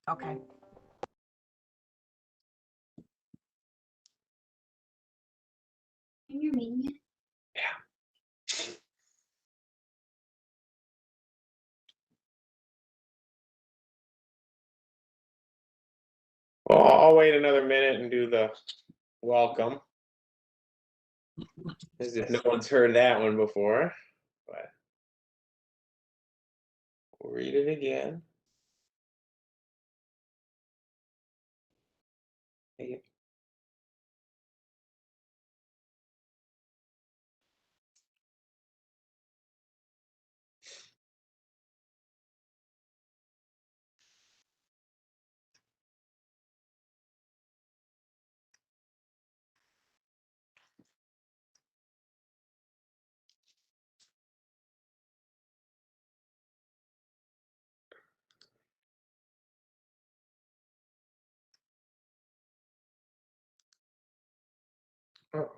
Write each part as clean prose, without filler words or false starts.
Okay. In your meeting? Well, I'll wait another minute and do the welcome. As if no one's heard that one before, but we'll read it again. Oh.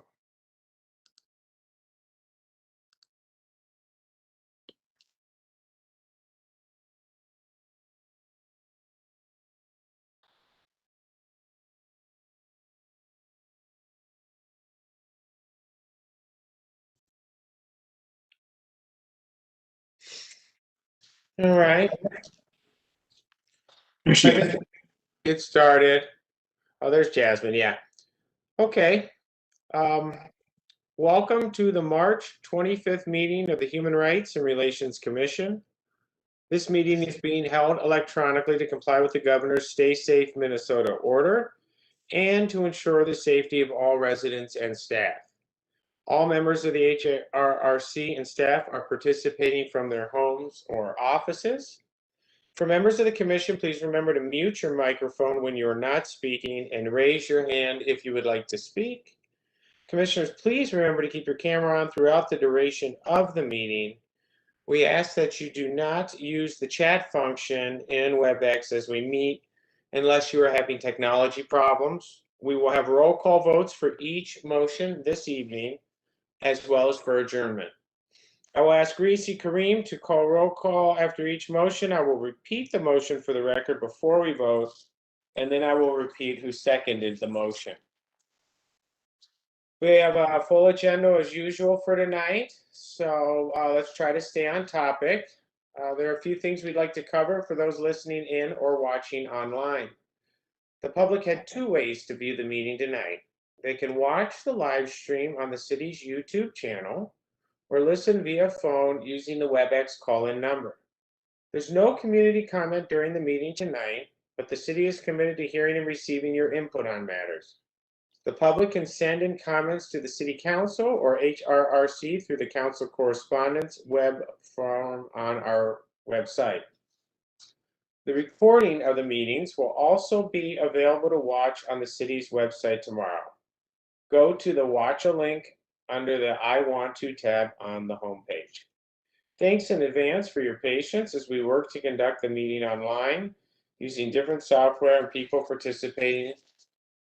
All right. Get started. Oh, there's Jasmine. Yeah. Okay. Welcome to the March 25th meeting of the Human Rights and Relations Commission. This meeting is being held electronically to comply with the governor's Stay Safe Minnesota order and to ensure the safety of all residents and staff. All members of the HRRC and staff are participating from their homes or offices. For members of the commission, please remember to mute your microphone when you are not speaking and raise your hand if you would like to speak. Commissioners, please remember to keep your camera on throughout the duration of the meeting. We ask that you do not use the chat function in WebEx as we meet unless you are having technology problems. We will have roll call votes for each motion this evening, as well as for adjournment. I will ask Reese Kareem to call roll call after each motion. I will repeat the motion for the record before we vote, and then I will repeat who seconded the motion. We have a full agenda as usual for tonight, so let's try to stay on topic. There are a few things we'd like to cover for those listening in or watching online. The public had two ways to view the meeting tonight. They can watch the live stream on the city's YouTube channel or listen via phone using the WebEx call-in number. There's no community comment during the meeting tonight, but the city is committed to hearing and receiving your input on matters. The public can send in comments to the City Council or HRRC through the Council Correspondence web form on our website. The recording of the meetings will also be available to watch on the city's website tomorrow. Go to the Watch a link under the I Want To tab on the homepage. Thanks in advance for your patience as we work to conduct the meeting online using different software and people participating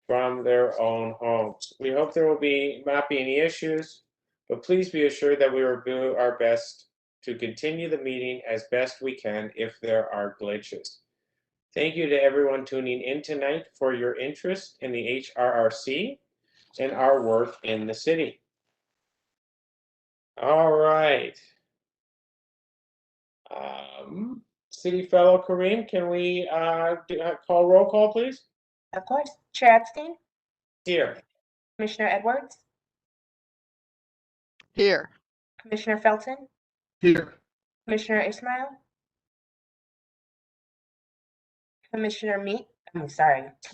from their own homes. We hope there will not be any issues, but please be assured that we will do our best to continue the meeting as best we can if there are glitches. Thank you to everyone tuning in tonight for your interest in the HRRC and our work in the city. All right. City Fellow Kareem, can we call roll call, please? Of course. Chair Epstein? Here. Commissioner Edwards? Here. Commissioner Felton? Here. Commissioner Ismail? Commissioner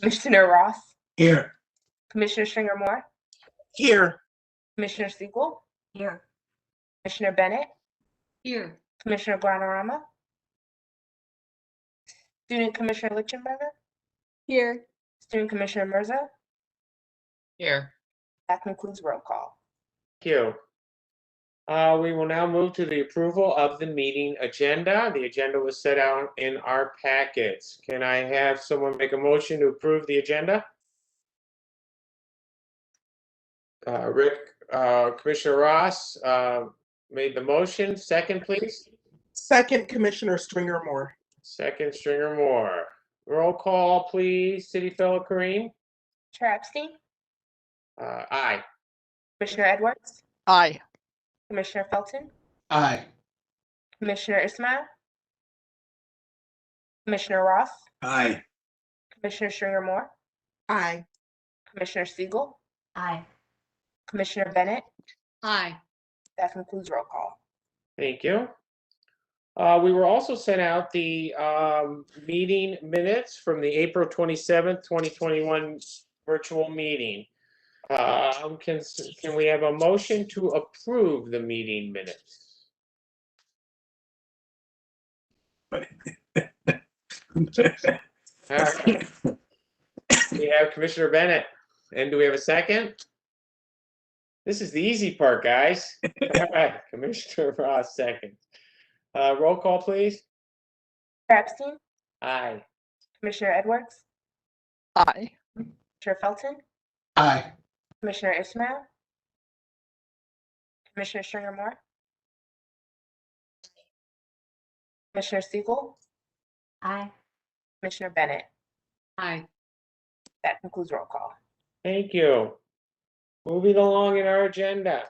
Commissioner Ross? Here. Commissioner Stringer Moore? Here. Commissioner Siegel? Here. Commissioner Bennett? Here. Commissioner Guanarama? Student Commissioner Lichtenberger? Here. Student Commissioner Mirza? Here. That concludes roll call. Thank you. We will now move to the approval of the meeting agenda. The agenda was set out in our packets. Can I have someone make a motion to approve the agenda? Commissioner Ross made the motion. Second, please. Second, Commissioner Stringer Moore. Second, Stringer Moore. Roll call, please. City Fellow Kareem? Chair Epstein, Aye. Commissioner Edwards, Aye. Commissioner Felton, Aye. Commissioner Ismail, Commissioner Ross, Aye. Commissioner Stringer Moore, Aye. Commissioner Siegel, Aye. Commissioner Bennett. Aye. That concludes roll call. Thank you. We were also sent out the meeting minutes from the April 27th, 2021 virtual meeting. Can we have a motion to approve the meeting minutes? All right. We have Commissioner Bennett. And do we have a second? This is the easy part, guys. All right, Commissioner Ross, second. Roll call, please. Chair Epstein, Aye. Commissioner Edwards, Aye. Commissioner Felton, Aye. Commissioner Ismail, Commissioner Stringer Moore, Commissioner Siegel, Aye. Commissioner Bennett. Aye. That concludes roll call. Thank you. Moving along in our agenda.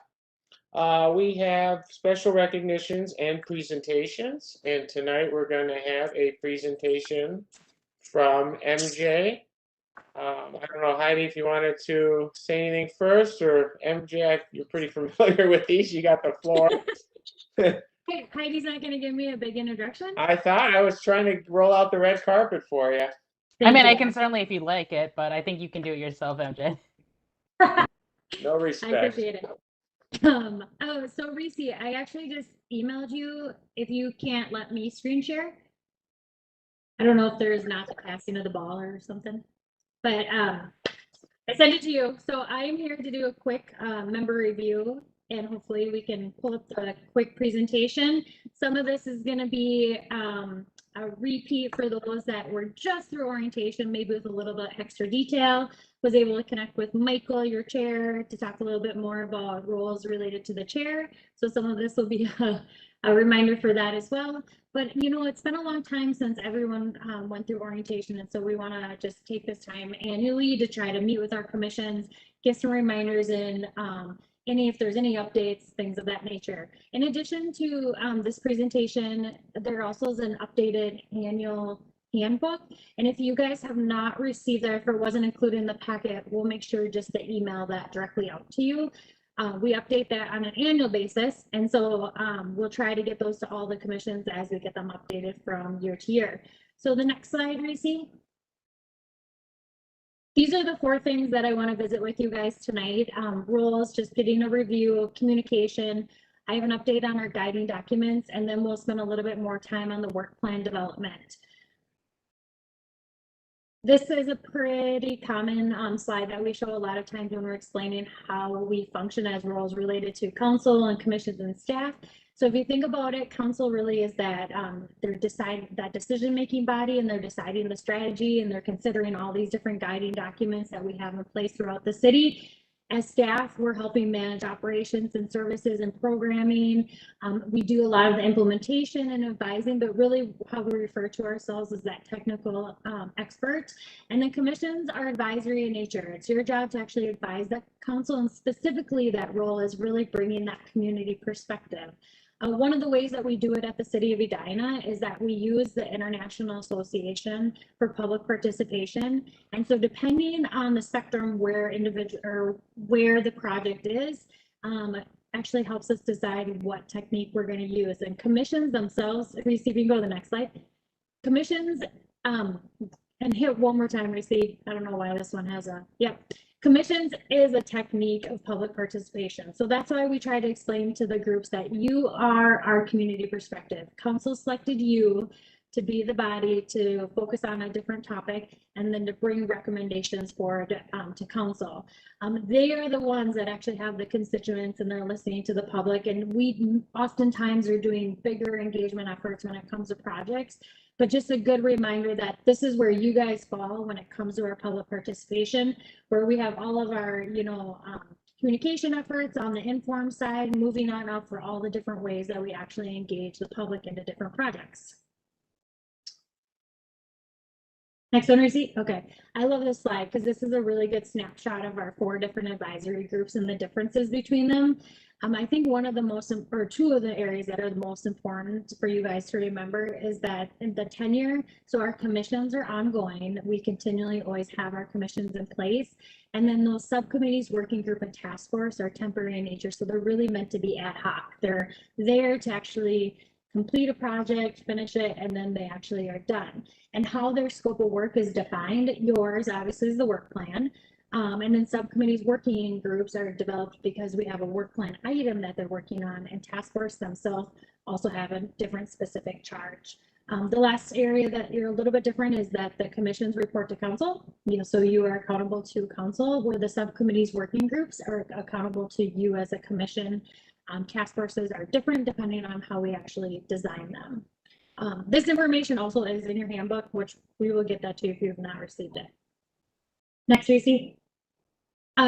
We have special recognitions and presentations, and tonight we're going to have a presentation from MJ. I don't know, Heidi, if you wanted to say anything first, or MJ, you're pretty familiar with these. You got the floor. Hey, Heidi's not going to give me a big introduction? I thought I was trying to roll out the red carpet for you. I mean, Thank I you. can certainly if you'd like it, but I think you can do it yourself, MJ. No I respect. appreciate it. Oh, so Reese, I actually just emailed you if you can't let me screen share. I don't know if there's not the passing of the ball or something, but I sent it to you. So I am here to do a quick member review, and hopefully we can pull up the quick presentation. Some of this is going to be a repeat for those that were just through orientation, maybe with a little bit extra detail. Was able to connect with Michael, your chair, to talk a little bit more about roles related to the chair. So some of this will be a reminder for that as well. But you know, it's been a long time since everyone went through orientation, and so we want to just take this time annually to try to meet with our commissions, get some reminders in, if there's any updates, things of that nature. In addition to this presentation, there also is an updated annual handbook. And if you guys have not received that, if it wasn't included in the packet, we'll make sure just to email that directly out to you. We update that on an annual basis. And so we'll try to get those to all the commissions as we get them updated from year to year. So the next slide, Reese. These are the 4 things that I want to visit with you guys tonight. Roles, just getting a review of communication. I have an update on our guiding documents, and then we'll spend a little bit more time on the work plan development. This is a pretty common slide that we show a lot of times when we're explaining how we function as roles related to council and commissions and staff. So if you think about it, council really is that they're that decision-making body, and they're deciding the strategy, and they're considering all these different guiding documents that we have in place throughout the city. As staff, we're helping manage operations and services and programming. We do a lot of the implementation and advising, but really how we refer to ourselves as that technical expert. And then commissions are advisory in nature. It's your job to actually advise that council, and specifically that role is really bringing that community perspective. One of the ways that we do it at the City of Edina is that we use the International Association for Public Participation. And so depending on the spectrum where the project is, actually helps us decide what technique we're going to use. And commissions themselves, Reese, if you can go to the next slide. Commissions, and hit one more time, Reese. I don't know why this one has a, yep. Commissions is a technique of public participation. So that's why we try to explain to the groups that you are our community perspective. Council selected you to be the body to focus on a different topic, and then to bring recommendations forward to council. They are the ones that actually have the constituents, and they're listening to the public. And we oftentimes are doing bigger engagement efforts when it comes to projects. But just a good reminder that this is where you guys fall when it comes to our public participation, where we have all of our, communication efforts on the informed side, moving on up for all the different ways that we actually engage the public into different projects. Next one, Reese. Okay. I love this slide because this is a really good snapshot of our 4 different advisory groups and the differences between them. I think one of the most, or 2 of the areas that are the most important for you guys to remember is that in the tenure, so our commissions are ongoing. We continually always have our commissions in place. And then those subcommittees, working group, and task force are temporary in nature. So they're really meant to be ad hoc. They're there to actually complete a project, finish it, and then they actually are done. And how their scope of work is defined, yours obviously is the work plan. And then subcommittees, working groups are developed because we have a work plan item that they're working on, and task force themselves also have a different specific charge. The last area that you're a little bit different is that the commissions report to council. So you are accountable to council, where the subcommittees, working groups are accountable to you as a commission. Task forces are different depending on how we actually design them. This information also is in your handbook, which we will get that to you if you have not received it. Next, Tracy.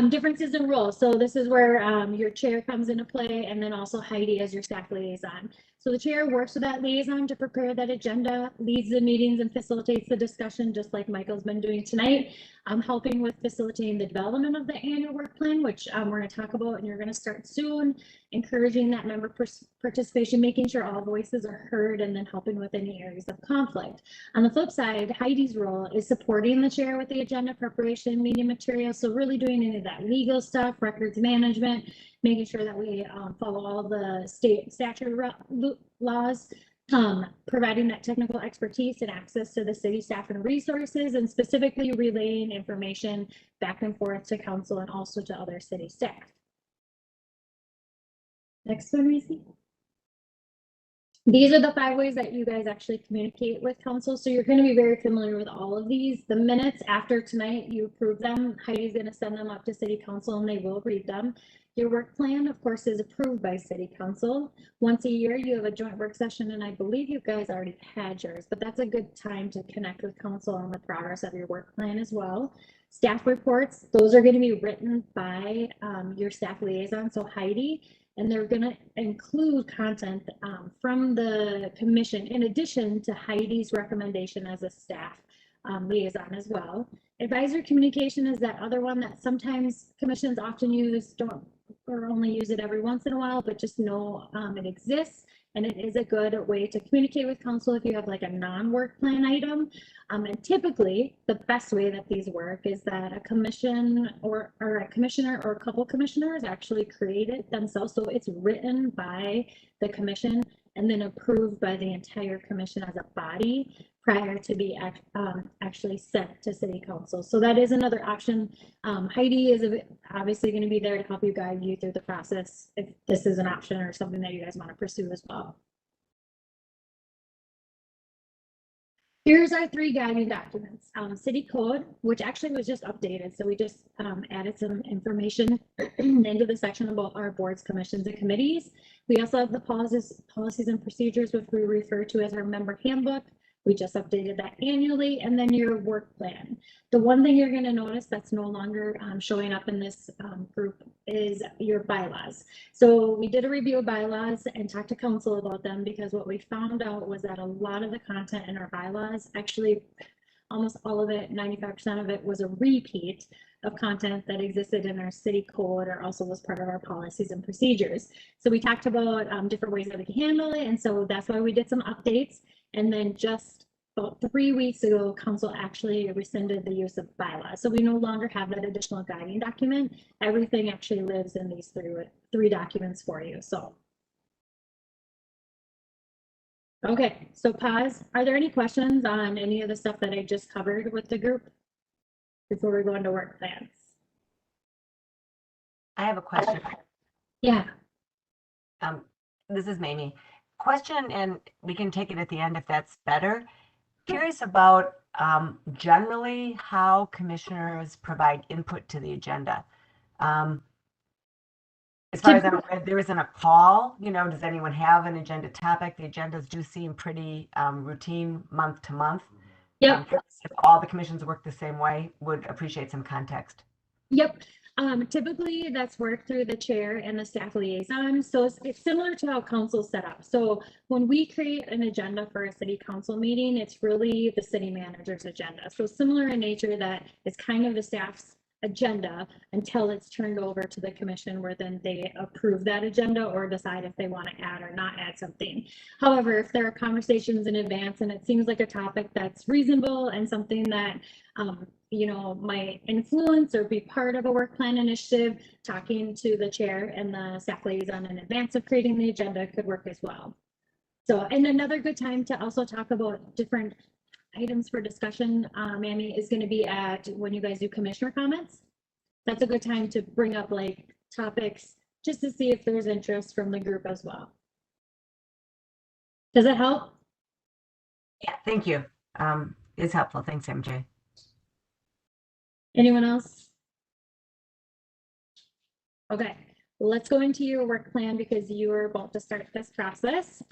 Differences in roles. So this is where your chair comes into play, and then also Heidi as your staff liaison. So the chair works with that liaison to prepare that agenda, leads the meetings, and facilitates the discussion, just like Michael's been doing tonight. I'm helping with facilitating the development of the annual work plan, which we're going to talk about, and you're going to start soon. Encouraging that member participation, making sure all voices are heard, and then helping with any areas of conflict. On the flip side, Heidi's role is supporting the chair with the agenda preparation, meeting materials. So really doing any of that legal stuff, records management, making sure that we follow all the state statute laws, providing that technical expertise and access to the city staff and resources, and specifically relaying information back and forth to council and also to other city staff. Next one, Reese. These are the 5 ways that you guys actually communicate with council. So you're going to be very familiar with all of these. The minutes after tonight, you approve them. Heidi's going to send them up to city council and they will read them. Your work plan, of course, is approved by city council. Once a year, you have a joint work session, and I believe you guys already had yours, but that's a good time to connect with council on the progress of your work plan as well. Staff reports, those are going to be written by your staff liaison, so Heidi, and they're going to include content from the commission in addition to Heidi's recommendation as a staff liaison as well. Advisory communication is that other one that sometimes commissions often use, or only use it every once in a while, but just know it exists. And it is a good way to communicate with council if you have like a non-work plan item. And typically the best way that these work is that a commission or a commissioner or a couple commissioners actually create it themselves. So it's written by the commission and then approved by the entire commission as a body prior to be actually sent to city council. So that is another option. Heidi is obviously going to be there to help you guide you through the process if this is an option or something that you guys want to pursue as well. Here's our 3 guiding documents. City code, which actually was just updated. So we just added some information into the section about our boards, commissions, and committees. We also have the policies and procedures, which we refer to as our member handbook. We just updated that annually, and then your work plan. The one thing you're going to notice that's no longer showing up in this group is your bylaws. So we did a review of bylaws and talked to council about them, because what we found out was that a lot of the content in our bylaws, actually almost all of it, 95% of it, was a repeat of content that existed in our city code or also was part of our policies and procedures. So we talked about different ways that we can handle it, and so that's why we did some updates. And then just about 3 weeks ago, council actually rescinded the use of bylaws. So we no longer have that additional guiding document. Everything actually lives in these three documents for you. So, okay, so pause. Are there any questions on any of the stuff that I just covered with the group before we go into work plans? I have a question. Yeah. This is Mamie. Question, and we can take it at the end if that's better. Curious about generally how commissioners provide input to the agenda. As far as I'm aware, there isn't a call, does anyone have an agenda topic? The agendas do seem pretty routine month to month. Yep. If all the commissions work the same way, would appreciate some context. Yep. Typically that's worked through the chair and the staff liaison. So it's similar to how council's set up. So when we create an agenda for a city council meeting, it's really the city manager's agenda. So similar in nature that it's kind of the staff's agenda until it's turned over to the commission where then they approve that agenda or decide if they want to add or not add something. However, if there are conversations in advance and it seems like a topic that's reasonable and something that might influence or be part of a work plan initiative, talking to the chair and the staff liaison in advance of creating the agenda could work as well. So, and another good time to also talk about different items for discussion, Mammy, is going to be at when you guys do commissioner comments. That's a good time to bring up like topics just to see if there's interest from the group as well. Does that help? Yeah, thank you. It's helpful. Thanks, MJ. Anyone else? Okay, let's go into your work plan because you are about to start this process.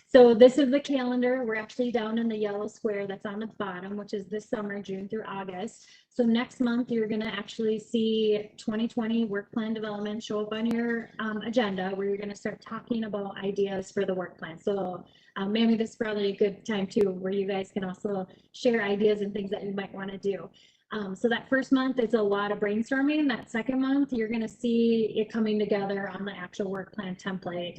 So this is the calendar. We're actually down in the yellow square that's on the bottom, which is this summer, June through August. So next month, you're going to actually see 2020 work plan development show up on your agenda where you're going to start talking about ideas for the work plan. So Mammy, this is probably a good time too, where you guys can also share ideas and things that you might want to do. So that first month, it's a lot of brainstorming. That second month, you're going to see it coming together on the actual work plan template.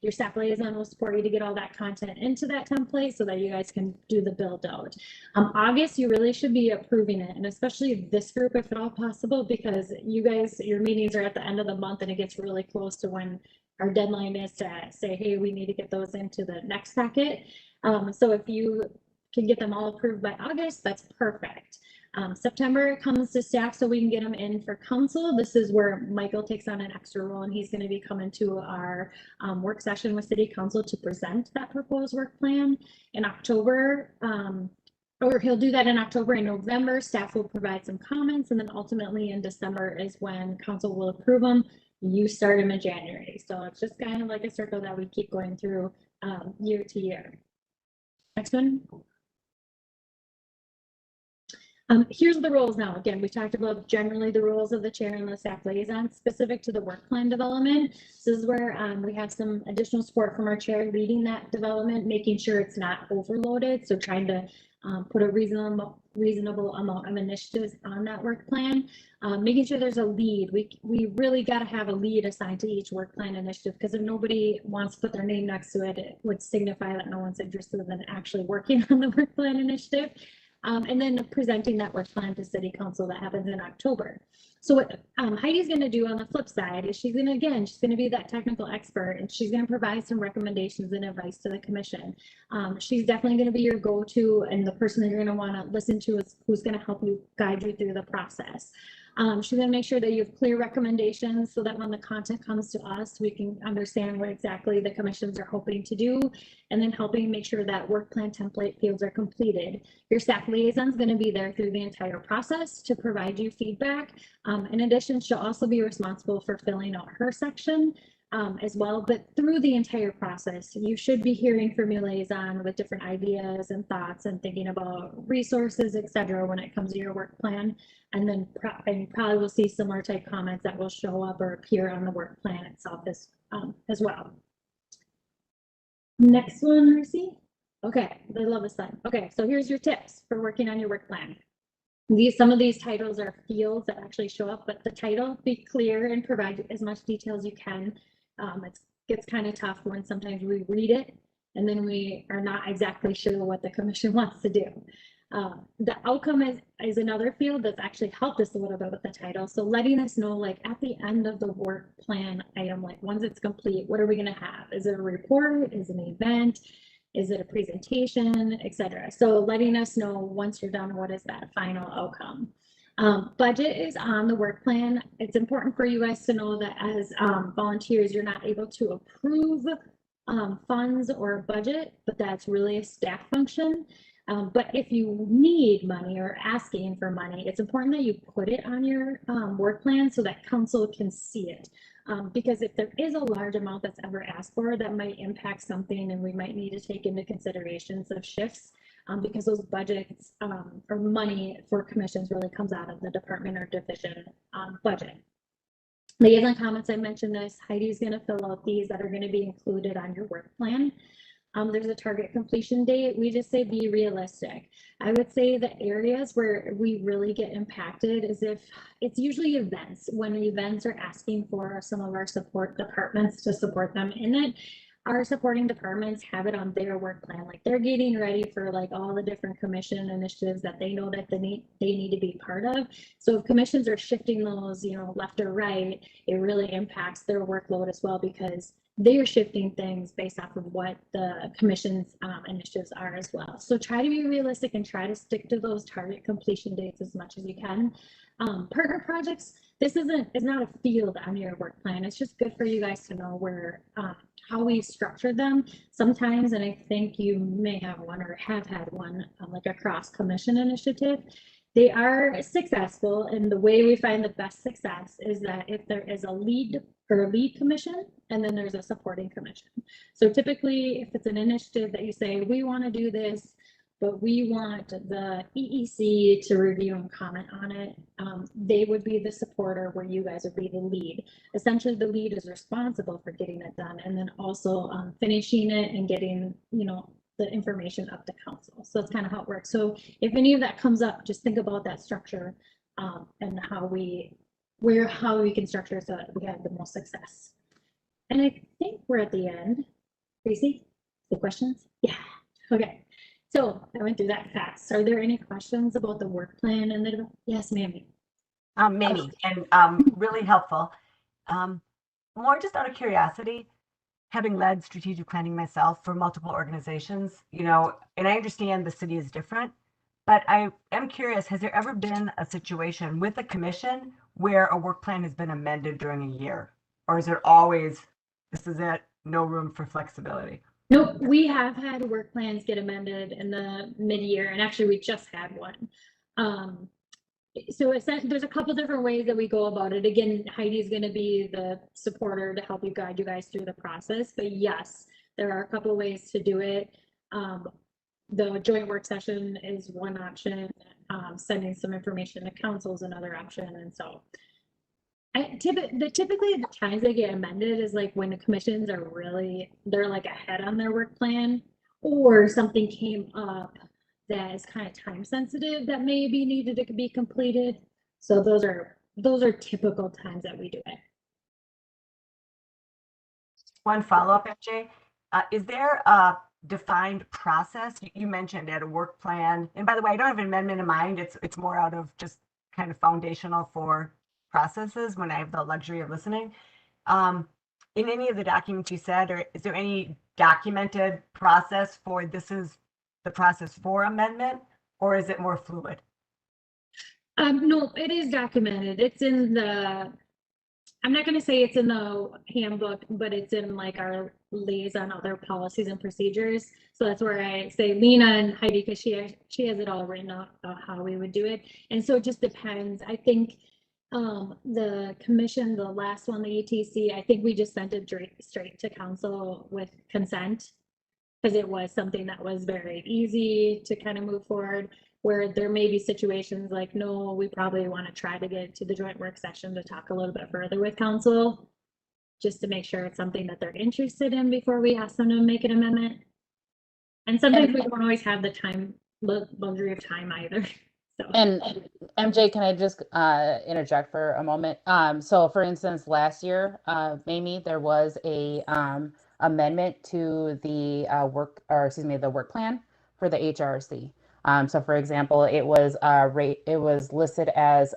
Your staff liaison will support you to get all that content into that template so that you guys can do the build out. August, you really should be approving it, and especially this group if at all possible, because you guys, your meetings are at the end of the month and it gets really close to when our deadline is to say, hey, we need to get those into the next packet. So if you can get them all approved by August, that's perfect. September comes to staff so we can get them in for council. This is where Michael takes on an extra role and he's going to be coming to our work session with city council to present that proposed work plan in October. Or he'll do that in October and November. Staff will provide some comments, and then ultimately in December is when council will approve them. You start them in January. So it's just kind of like a circle that we keep going through year to year. Next one. Here's the roles now. Again, we talked about generally the roles of the chair and the staff liaison specific to the work plan development. This is where we have some additional support from our chair leading that development, making sure it's not overloaded. So trying to put a reasonable amount of initiatives on that work plan, making sure there's a lead. We really got to have a lead assigned to each work plan initiative, because if nobody wants to put their name next to it, it would signify that no one's interested in actually working on the work plan initiative. And then presenting that work plan to city council that happens in October. So what Heidi's going to do on the flip side is she's going to be that technical expert, and she's going to provide some recommendations and advice to the commission. She's definitely going to be your go-to, and the person that you're going to want to listen to is who's going to help you guide you through the process. She's going to make sure that you have clear recommendations so that when the content comes to us, we can understand what exactly the commissions are hoping to do, and then helping make sure that work plan template fields are completed. Your staff liaison is going to be there through the entire process to provide you feedback. In addition, she'll also be responsible for filling out her section as well, but through the entire process, you should be hearing from your liaison with different ideas and thoughts and thinking about resources, etc. when it comes to your work plan. And then you probably will see similar type comments that will show up or appear on the work plan itself as well. Next one, Lucy. Okay, I love this slide. Okay, so here's your tips for working on your work plan. Some of these titles are fields that actually show up, but the title, be clear and provide as much detail as you can. It gets kind of tough when sometimes we read it and then we are not exactly sure what the commission wants to do. The outcome is another field that's actually helped us a little bit with the title. So letting us know, like at the end of the work plan item, like once it's complete, what are we going to have? Is it a report? Is it an event? Is it a presentation, etc.? So letting us know once you're done, what is that final outcome? Budget is on the work plan. It's important for you guys to know that as volunteers, you're not able to approve funds or budget, but that's really a staff function. But if you need money or asking for money, it's important that you put it on your work plan so that council can see it. Because if there is a large amount that's ever asked for, that might impact something and we might need to take into considerations of shifts. because those budgets or money for commissions really comes out of the department or division budget. Liaison comments, I mentioned this. Heidi's going to fill out these that are going to be included on your work plan. There's a target completion date. We just say be realistic. I would say the areas where we really get impacted is if it's usually events, when events are asking for some of our support departments to support them in it. Our supporting departments have it on their work plan, like they're getting ready for like all the different commission initiatives that they know that they need to be part of. So if commissions are shifting those, you know, left or right, it really impacts their workload as well, because they're shifting things based off of what the commission's initiatives are as well. So try to be realistic and try to stick to those target completion dates as much as you can. Partner projects, this is not a field on your work plan. It's just good for you guys to know where how we structure them sometimes, and I think you may have one or have had one like a cross commission initiative. They are successful, and the way we find the best success is that if there is a lead commission and then there's a supporting commission. So typically if it's an initiative that you say we want to do this, but we want the EEC to review and comment on it, they would be the supporter where you guys would be the lead. Essentially the lead is responsible for getting it done and then also finishing it and getting, you know, the information up to council. So that's kind of how it works. So if any of that comes up, just think about that structure and how we can structure so that we have the most success. And I think we're at the end. Tracy, the questions? Yeah, okay. So I went through that fast. Are there any questions about the work plan and the, yes, Mamie. Mamie, and really helpful. More just out of curiosity, having led strategic planning myself for multiple organizations, you know, and I understand the city is different, but I am curious, has there ever been a situation with a commission where a work plan has been amended during a year? Or is it always, this is it, no room for flexibility? Nope, we have had work plans get amended in the mid-year, and actually we just had one. So there's a couple different ways that we go about it. Again, Heidi's going to be the supporter to help you guide you guys through the process. But yes, there are a couple of ways to do it. The joint work session is one option. Sending some information to council is another option. And so typically the times they get amended is like when the commissions are really, they're like ahead on their work plan, or something came up that is kind of time sensitive that maybe needed to be completed. So those are typical times that we do it. One follow-up, FJ. Is there a defined process? You mentioned at a work plan, and by the way, I don't have an amendment in mind. It's more out of just kind of foundational for processes when I have the luxury of listening. In any of the documents you said, or is there any documented process for this is the process for amendment, or is it more fluid? No, it is documented. It's in the, I'm not going to say it's in the handbook, but it's in like our liaison, other policies and procedures. So that's where I say Lena and Heidi, because she has it all written out about how we would do it. And so it just depends. I think the commission, the last one, the ETC, I think we just sent it straight to council with consent, because it was something that was very easy to kind of move forward, where there may be situations like, no, we probably want to try to get to the joint work session to talk a little bit further with council, just to make sure it's something that they're interested in before we ask them to make an amendment. And sometimes we don't always have the time, luxury of time either. So. And MJ, can I just interject for a moment? So for instance, last year, Mamie, there was a amendment to the the work plan for the HRC. So for example, it was listed as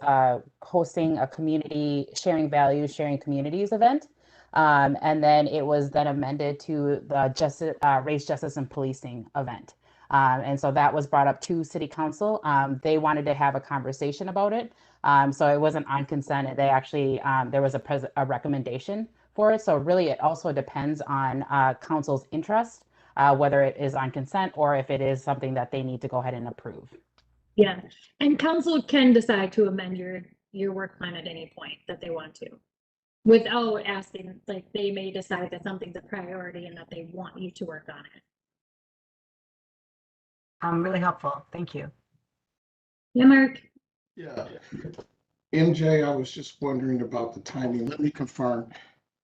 hosting a community sharing values, sharing communities event. And then it was then amended to the race, justice, and policing event. And so that was brought up to city council. They wanted to have a conversation about it. So it wasn't on consent. They actually, there was a recommendation for it. So really it also depends on council's interest, whether it is on consent or if it is something that they need to go ahead and approve. Yeah, and council can decide to amend your work plan at any point that they want to, without asking. Like they may decide that something's a priority and that they want you to work on it. Really helpful. Thank you. Yeah, Mark? Yeah. MJ, I was just wondering about the timing. Let me confirm.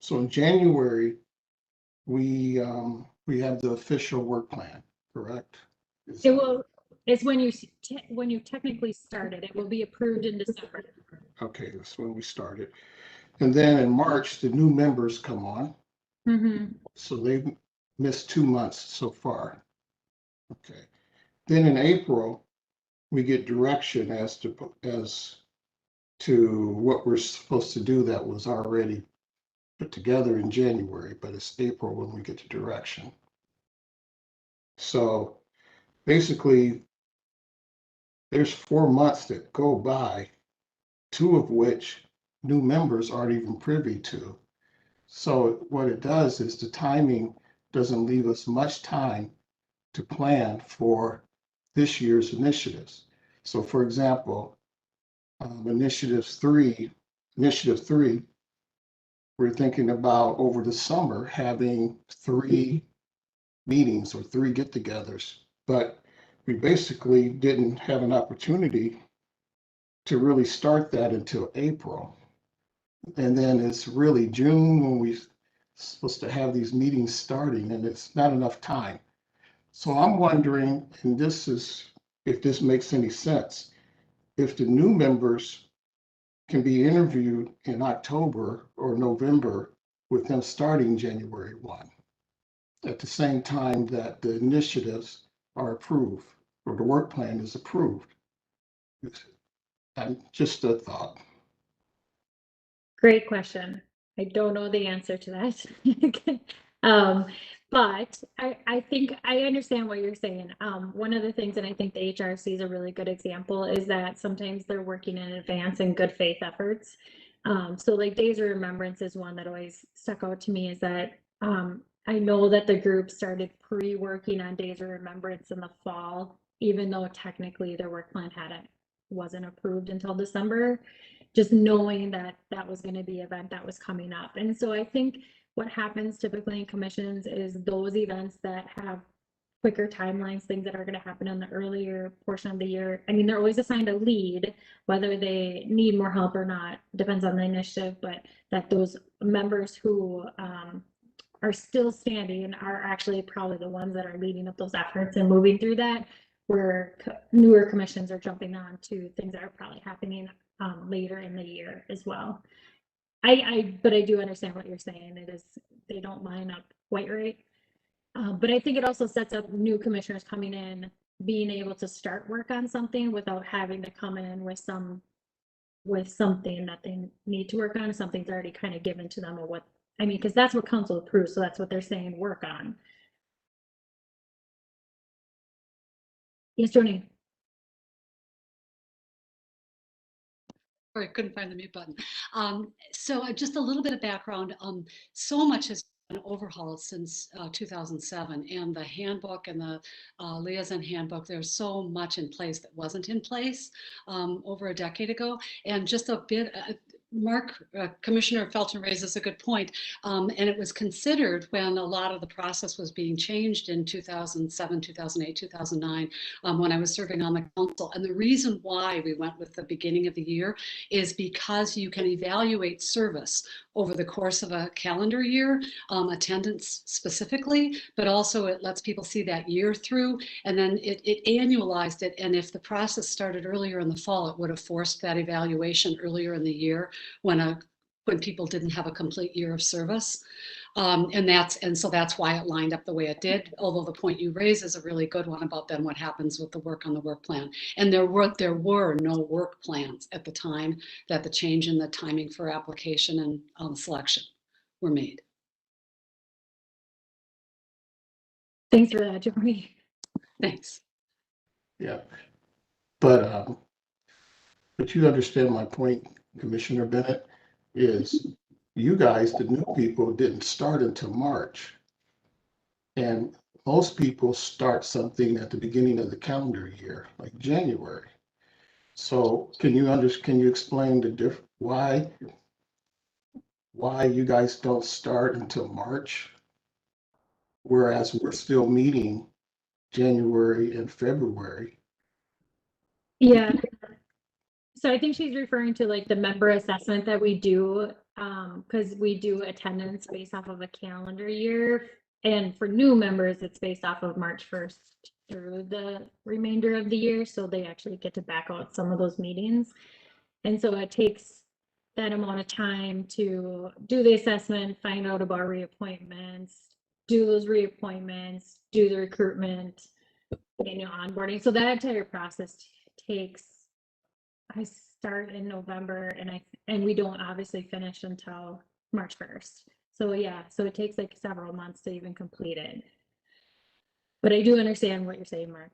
So in January, we have the official work plan, correct? It will, it's when you technically started. It will be approved in December. Okay, that's when we started. And then in March, the new members come on. Mm-hmm. So they've missed 2 months so far. Okay. Then in April, we get direction as to what we're supposed to do that was already put together in January, but it's April when we get the direction. So basically, there's 4 months that go by, 2 of which new members aren't even privy to. So what it does is the timing doesn't leave us much time to plan for this year's initiatives. So for example, initiative three, we're thinking about over the summer having 3 meetings or 3 get-togethers, but we basically didn't have an opportunity to really start that until April. And then it's really June when we're supposed to have these meetings starting, and it's not enough time. So I'm wondering, and this is, if this makes any sense, if the new members can be interviewed in October or November with them starting January 1, at the same time that the initiatives are approved or the work plan is approved. And just a thought. Great question. I don't know the answer to that. But I think I understand what you're saying. One of the things, and I think the HRC is a really good example, is that sometimes they're working in advance in good faith efforts. So like Days of Remembrance is one that always stuck out to me, is that I know that the group started pre-working on Days of Remembrance in the fall, even though technically their work plan wasn't approved until December. Just knowing that that was going to be an event that was coming up. And so I think what happens typically in commissions is those events that have quicker timelines, things that are going to happen in the earlier portion of the year. I mean, they're always assigned a lead, whether they need more help or not, depends on the initiative, but that those members who are still standing are actually probably the ones that are leading up those efforts and moving through that, where newer commissions are jumping on to things that are probably happening later in the year as well. But I do understand what you're saying. It is, they don't line up quite right. But I think it also sets up new commissioners coming in, being able to start work on something without having to come in with something that they need to work on. Something's already kind of given to them, or what, I mean, because that's what council approves, so that's what they're saying work on. Yes, Joni. Sorry, I couldn't find the mute button. So just a little bit of background. So much has been overhauled since 2007, and the handbook and the Liaison handbook, there's so much in place that wasn't in place over a decade ago. And just a bit, Commissioner Felton raises a good point. And it was considered when a lot of the process was being changed in 2007, 2008, 2009, when I was serving on the council. And the reason why we went with the beginning of the year is because you can evaluate service over the course of a calendar year, attendance specifically, but also it lets people see that year through, and then it annualized it. And if the process started earlier in the fall, it would have forced that evaluation earlier in the year when people didn't have a complete year of service. And so that's why it lined up the way it did. Although the point you raise is a really good one about then what happens with the work on the work plan. And there were no work plans at the time that the change in the timing for application and selection were made. Thanks for that, Joni. Thanks. Yeah, but you understand my point, Commissioner Bennett, is you guys, the new people, didn't start until March. And most people start something at the beginning of the calendar year, like January. So can you explain the why you guys don't start until March? Whereas we're still meeting January and February. Yeah. So I think she's referring to like the member assessment that we do, because we do attendance based off of a calendar year. And for new members, it's based off of March 1st through the remainder of the year. So they actually get to back out some of those meetings. And so it takes that amount of time to do the assessment, find out about reappointments, do those reappointments, do the recruitment, annual onboarding. So that entire process takes, I start in November and we don't obviously finish until March 1st. So yeah, so it takes like several months to even complete it. But I do understand what you're saying, Mark.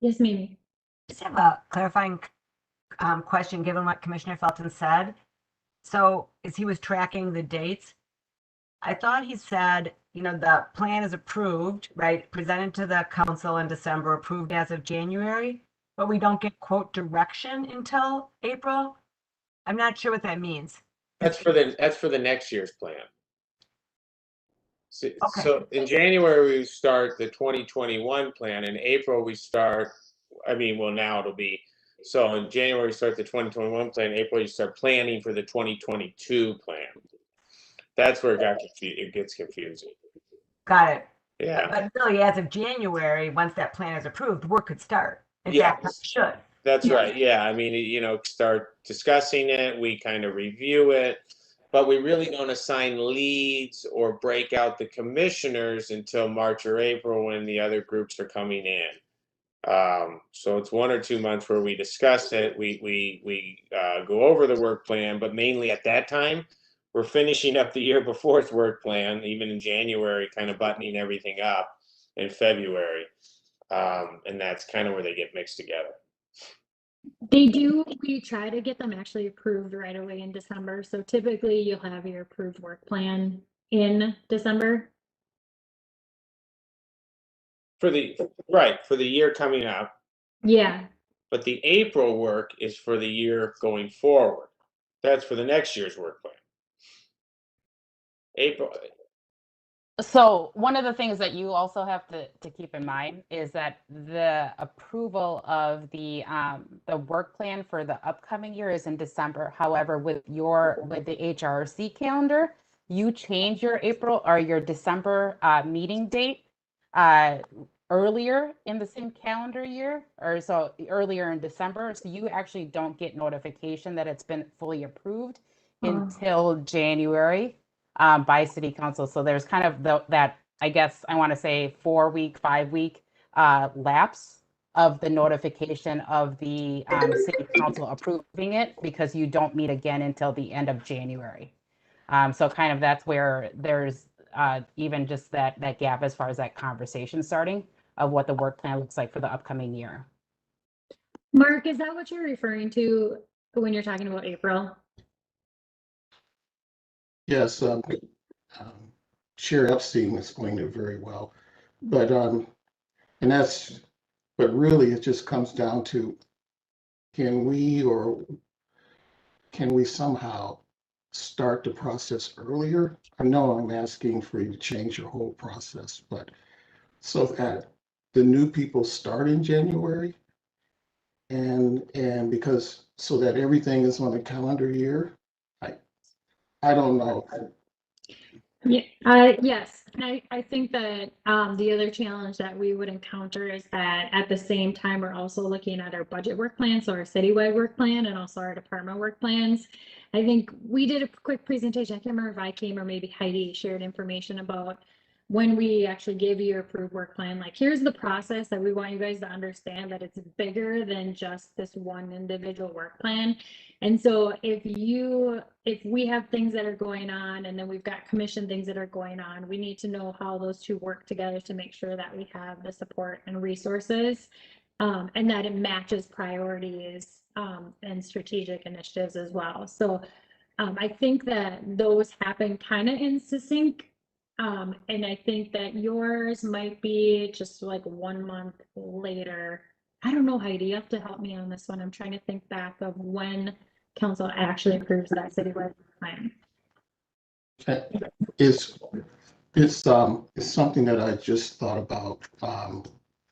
Yes, Mimi. Just have a clarifying question, given what Commissioner Felton said. So as he was tracking the dates, I thought he said, you know, the plan is approved, right? Presented to the council in December, approved as of January, but we don't get quote direction until April. I'm not sure what that means. That's for the next year's plan. So, Okay. so in January, we start the 2021 plan. In April, we start, I mean, well, now it'll be, so in January, we start the 2021 plan. In April, you start planning for the 2022 plan. That's where it gets confusing. Got it. Yeah. But really, as of January, once that plan is approved, work could start. In Yes. fact, it should. That's Yeah. right. Yeah. I mean, you know, start discussing it. We kind of review it, but we really don't assign leads or break out the commissioners until March or April when the other groups are coming in. So it's 1 or 2 months where we discuss it. We go over the work plan, but mainly at that time, we're finishing up the year before's work plan, even in January, kind of buttoning everything up in February. And that's kind of where they get mixed together. They do, we try to get them actually approved right away in December. So typically you'll have your approved work plan in December. For the year coming up, Yeah. but the April work is for the year going forward. That's for the next year's work plan. April. So one of the things that you also have to keep in mind is that the approval of the work plan for the upcoming year is in December. However, with the HRC calendar, you change your April or your December meeting date earlier in the same calendar year, or so earlier in December. So you actually don't get notification that it's been fully approved until January. By city council. So there's kind of that, I guess I want to say 4-week, 5-week lapse of the notification of the city council approving it, because you don't meet again until the end of January. So kind of that's where there's even just that gap as far as that conversation starting of what the work plan looks like for the upcoming year. Mark, is that what you're referring to when you're talking about April? Yes, Chair Epstein explained it very well, but really it just comes down to, can we somehow start the process earlier? I know I'm asking for you to change your whole process, but so that the new people start in January and because so that everything is on the calendar year. I don't know. Yeah, yes. And I think that the other challenge that we would encounter is that at the same time, we're also looking at our budget work plan, so our citywide work plan and also our department work plans. I think we did a quick presentation. I can't remember if I came or maybe Heidi shared information about when we actually gave you your approved work plan. Like, here's the process that we want you guys to understand, that it's bigger than just this one individual work plan. And so if we have things that are going on and then we've got commission things that are going on, we need to know how those two work together to make sure that we have the support and resources and that it matches priorities and strategic initiatives as well. So I think that those happen kind of in sync. And I think that yours might be just like 1 month later. I don't know, Heidi, you have to help me on this one. I'm trying to think back of when council actually approves that citywide plan. It's, it's something that I just thought about.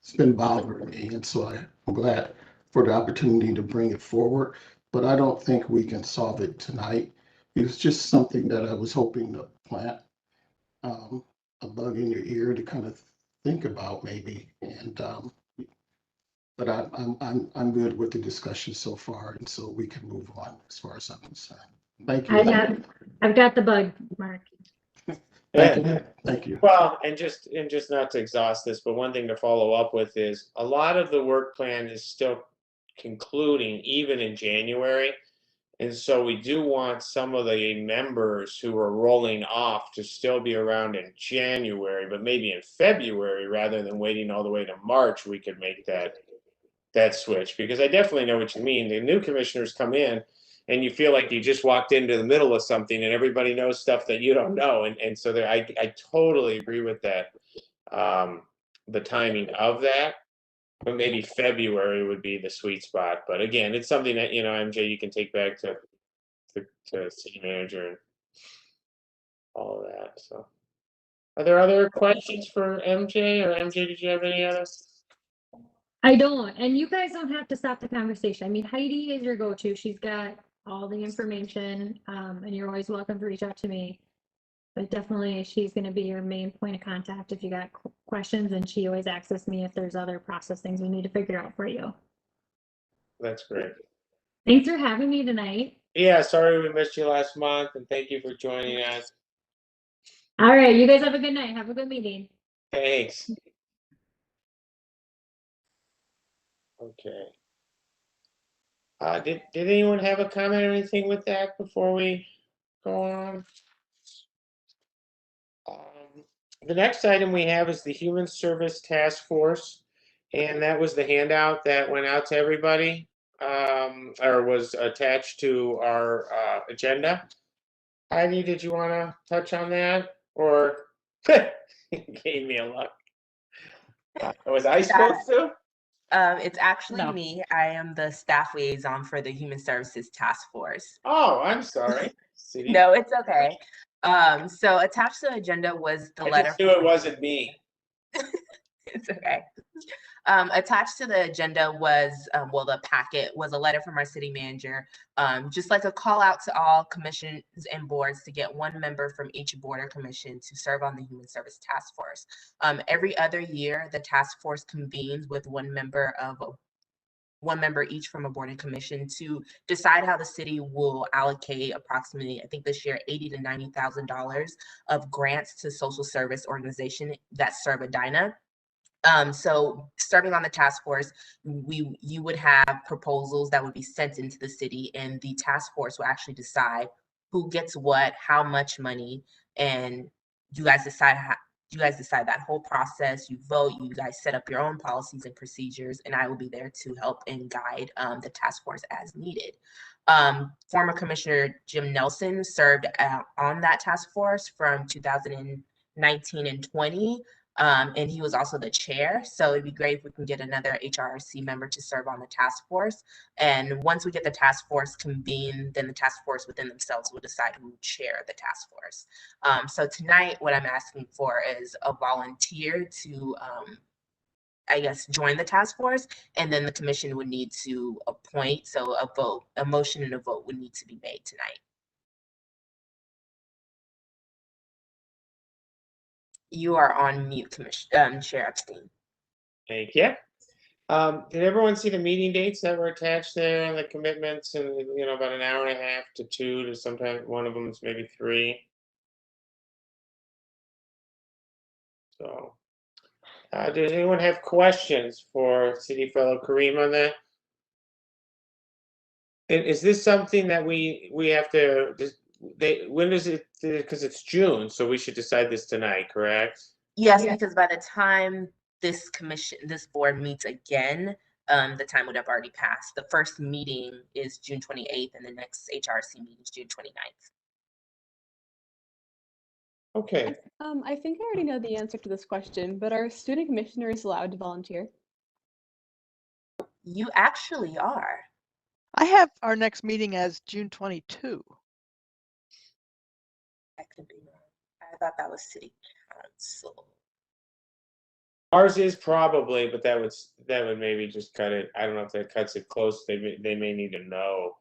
It's been bothering me, and so I'm glad for the opportunity to bring it forward, but I don't think we can solve it tonight. It's just something that I was hoping to plant a bug in your ear to kind of think about maybe, and but I'm good with the discussion so far, and so we can move on as far as I'm concerned. Thank you. I've got the bug, Mark. Thank you. Well, and just not to exhaust this, but one thing to follow up with is a lot of the work plan is still concluding even in January. And so we do want some of the members who are rolling off to still be around in January, but maybe in February rather than waiting all the way to March, we could make that switch, because I definitely know what you mean. The new commissioners come in and you feel like you just walked into the middle of something and everybody knows stuff that you don't know. And so there, I totally agree with that. The timing of that, but maybe February would be the sweet spot. But again, it's something that, MJ, you can take back to city manager and all of that. So are there other questions for MJ, or MJ, did you have any others? I don't, and you guys don't have to stop the conversation. I mean, Heidi is your go-to. She's got all the information, and you're always welcome to reach out to me. But definitely, she's going to be your main point of contact if you got questions, and she always accesses me if there's other process things we need to figure out for you. That's great. Thanks for having me tonight. Yeah, sorry we missed you last month, and thank you for joining us. All right, you guys have a good night. Have a good meeting. Thanks. Okay. Did anyone have a comment or anything with that before we go on? The next item we have is the Human Service Task Force, and that was the handout that went out to everybody, or was attached to our agenda. Heidi, did you want to touch on that, or gave me a look? Was I supposed to? It's actually No. me. I am the staff liaison for the Human Services Task Force. Oh, I'm sorry. See? No, it's okay. So attached to the agenda was the I letter. just knew it wasn't me. It's okay. Attached to the agenda was, well, the packet was a letter from our city manager, just like a call out to all commissions and boards to get one member from each board or commission to serve on the Human Service Task Force. Every other year, the task force convenes with one member each from a board and commission to decide how the city will allocate approximately, I think this year, $80,000 to $90,000 of grants to social service organizations that serve Edina. So serving on the task force, you would have proposals that would be sent into the city, and the task force will actually decide who gets what, how much money, and you guys decide that whole process. You vote, you guys set up your own policies and procedures, and I will be there to help and guide the task force as needed. Former Commissioner Jim Nelson served on that task force from 2019 and 20. And he was also the chair. So it'd be great if we can get another HRC member to serve on the task force. And once we get the task force convened, then the task force within themselves will decide who will chair the task force. So tonight, what I'm asking for is a volunteer to, I guess, join the task force, and then the commission would need to appoint. So a motion and a vote would need to be made tonight. You are on mute, Chair Epstein. Thank you. Did everyone see the meeting dates that were attached there, and the commitments, and about an hour and a half to 2 to sometimes one of them is maybe 3. So, does anyone have questions for City Fellow Kareem on that? And is this something that we have to? When does it? Because it's June, so we should decide this tonight, correct? Yes, because by the time this board meets again, the time would have already passed. The first meeting is June 28th, and the next HRC meeting is June 29th. Okay. I think I already know the answer to this question, but are student commissioners allowed to volunteer? You actually are. I have our next meeting as June 22. That could be. thought that was city council. Ours is probably, but that would maybe just cut it. I don't know if that cuts it close. They may need to know.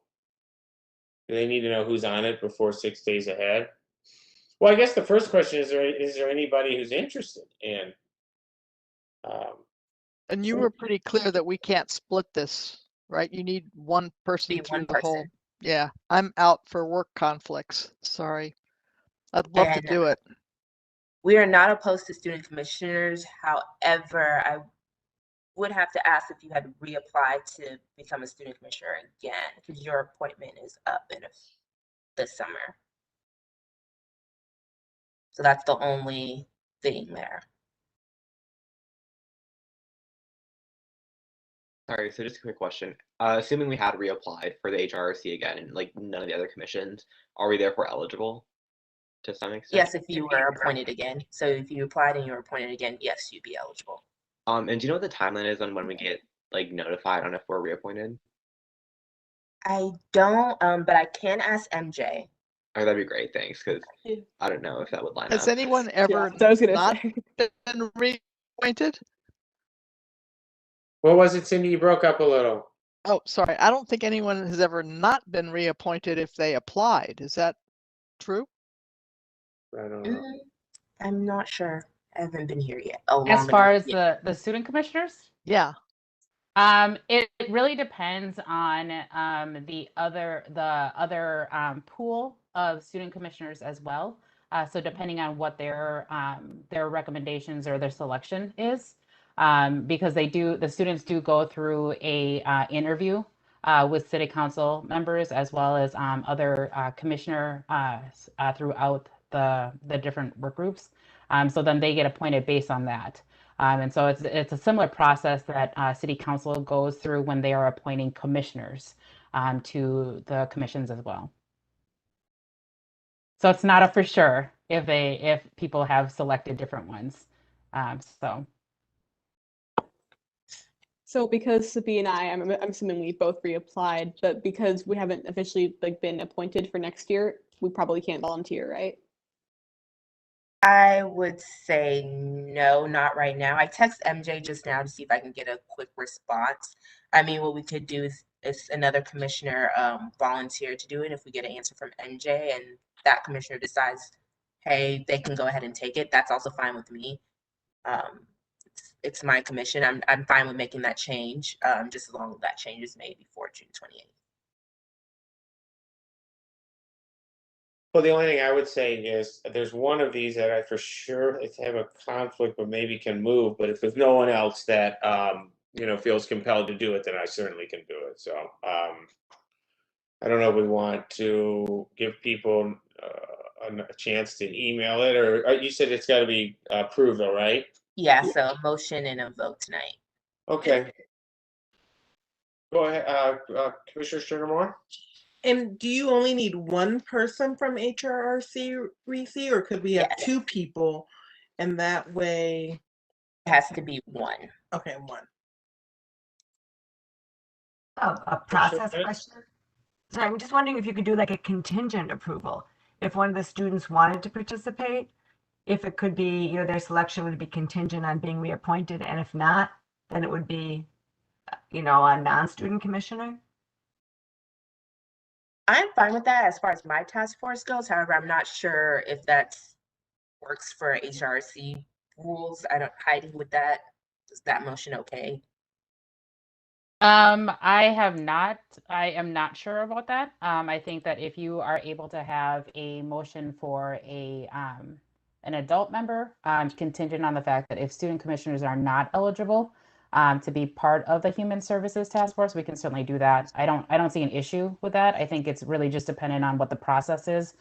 Do they need to know who's on it before 6 days ahead? Well, I guess the first question is there anybody who's interested in? And you were pretty clear that we can't split this, right? You need one person Be through one the whole. person. Yeah, I'm out for work conflicts. Sorry. I'd love to And do it. we are not opposed to student commissioners. However, I would have to ask if you had reapplied to become a student commissioner again, because your appointment is up in this summer. So that's the only thing there. Sorry, so just a quick question. Assuming we had reapplied for the HRC again and like none of the other commissions, are we therefore eligible to some extent? Yes, if you were appointed again. So if you applied and you were appointed again, yes, you'd be eligible. And do you know what the timeline is on when we get like notified on if we're reappointed? I don't, but I can ask MJ. Oh, that'd be great, thanks, because Yeah. I don't know if that would line Has up. anyone ever So I was gonna not say. been reappointed? What was it, Cindy? You broke up a little. Oh, sorry. I don't think anyone has ever not been reappointed if they applied. Is that true? I don't know. I'm not sure. I haven't been here yet. As far as the student commissioners? Yeah. It really depends on the other pool of student commissioners as well. So depending on what their recommendations or their selection is, because the students do go through a interview with city council members as well as other commissioner throughout the different work groups. So then they get appointed based on that. And so it's a similar process that city council goes through when they are appointing commissioners to the commissions as well. So it's not a for sure if people have selected different ones. So because Sophie and I'm assuming we both reapplied, but because we haven't officially been appointed for next year, we probably can't volunteer, right? I would say no, not right now. I text MJ just now to see if I can get a quick response. I mean, what we could do is another commissioner volunteer to do it. If we get an answer from MJ and that commissioner decides, hey, they can go ahead and take it, that's also fine with me. It's my commission. I'm fine with making that change, just as long as that change is made before June 28th. Well, the only thing I would say is there's one of these that I for sure have a conflict, but maybe can move. But if there's no one else that feels compelled to do it, then I certainly can do it. So I don't know if we want to give people a chance to email it, or you said it's got to be approved, though, right? Yeah, so a motion and a vote tonight. Okay. Go ahead, Commissioner Stringer-Moore. And do you only need one person from HRRC, Reese, or could we have two people? And that way. It has to be one. Okay, one. Oh, a process question? So I'm just wondering if you could do like a contingent approval. If one of the students wanted to participate, if it could be, their selection would be contingent on being reappointed, and if not, then it would be, a non-student commissioner? I'm fine with that as far as my task force goes. However, I'm not sure if that works for HRC rules. Heidi, with that, is that motion okay? I am not sure about that. I think that if you are able to have a motion for an adult member, contingent on the fact that if student commissioners are not eligible to be part of the Human Services Task Force, we can certainly do that. I don't see an issue with that. I think it's really just dependent on what the process is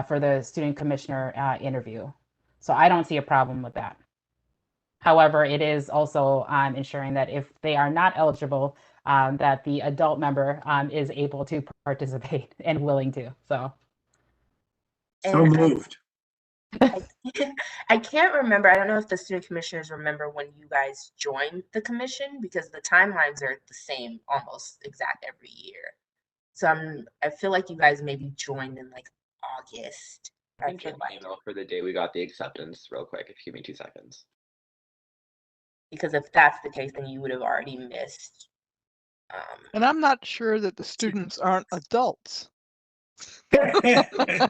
for the student commissioner interview. So I don't see a problem with that. However, it is also ensuring that if they are not eligible, that the adult member is able to participate and willing to. So moved. I can't remember. I don't know if the student commissioners remember when you guys joined the commission, because the timelines are the same, almost exact every year. So I feel like you guys maybe joined in like August. I can check my email for the day we got the acceptance real quick, if you give me 2 seconds. Because if that's the case, then you would have already missed. And I'm not sure that the students aren't adults. I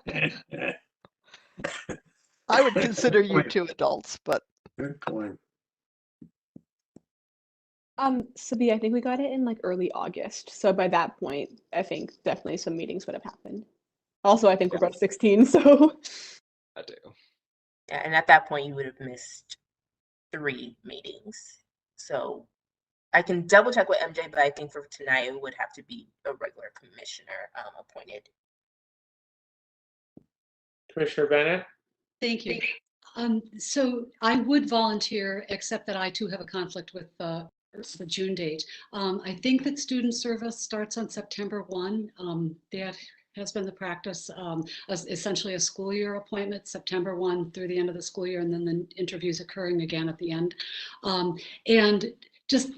would consider you two adults, but. Good point. Sabi, I think we got it in like early August. So by that point, I think definitely some meetings would have happened. Also, I think we're both 16, so. I do. Yeah, and at that point, you would have missed 3 meetings. So I can double check with MJ, but I think for tonight, it would have to be a regular commissioner appointed. Commissioner Bennett? Thank you. So I would volunteer, except that I too have a conflict with the June date. I think that student service starts on September 1. That has been the practice, essentially a school year appointment, September 1 through the end of the school year, and then the interviews occurring again at the end. And just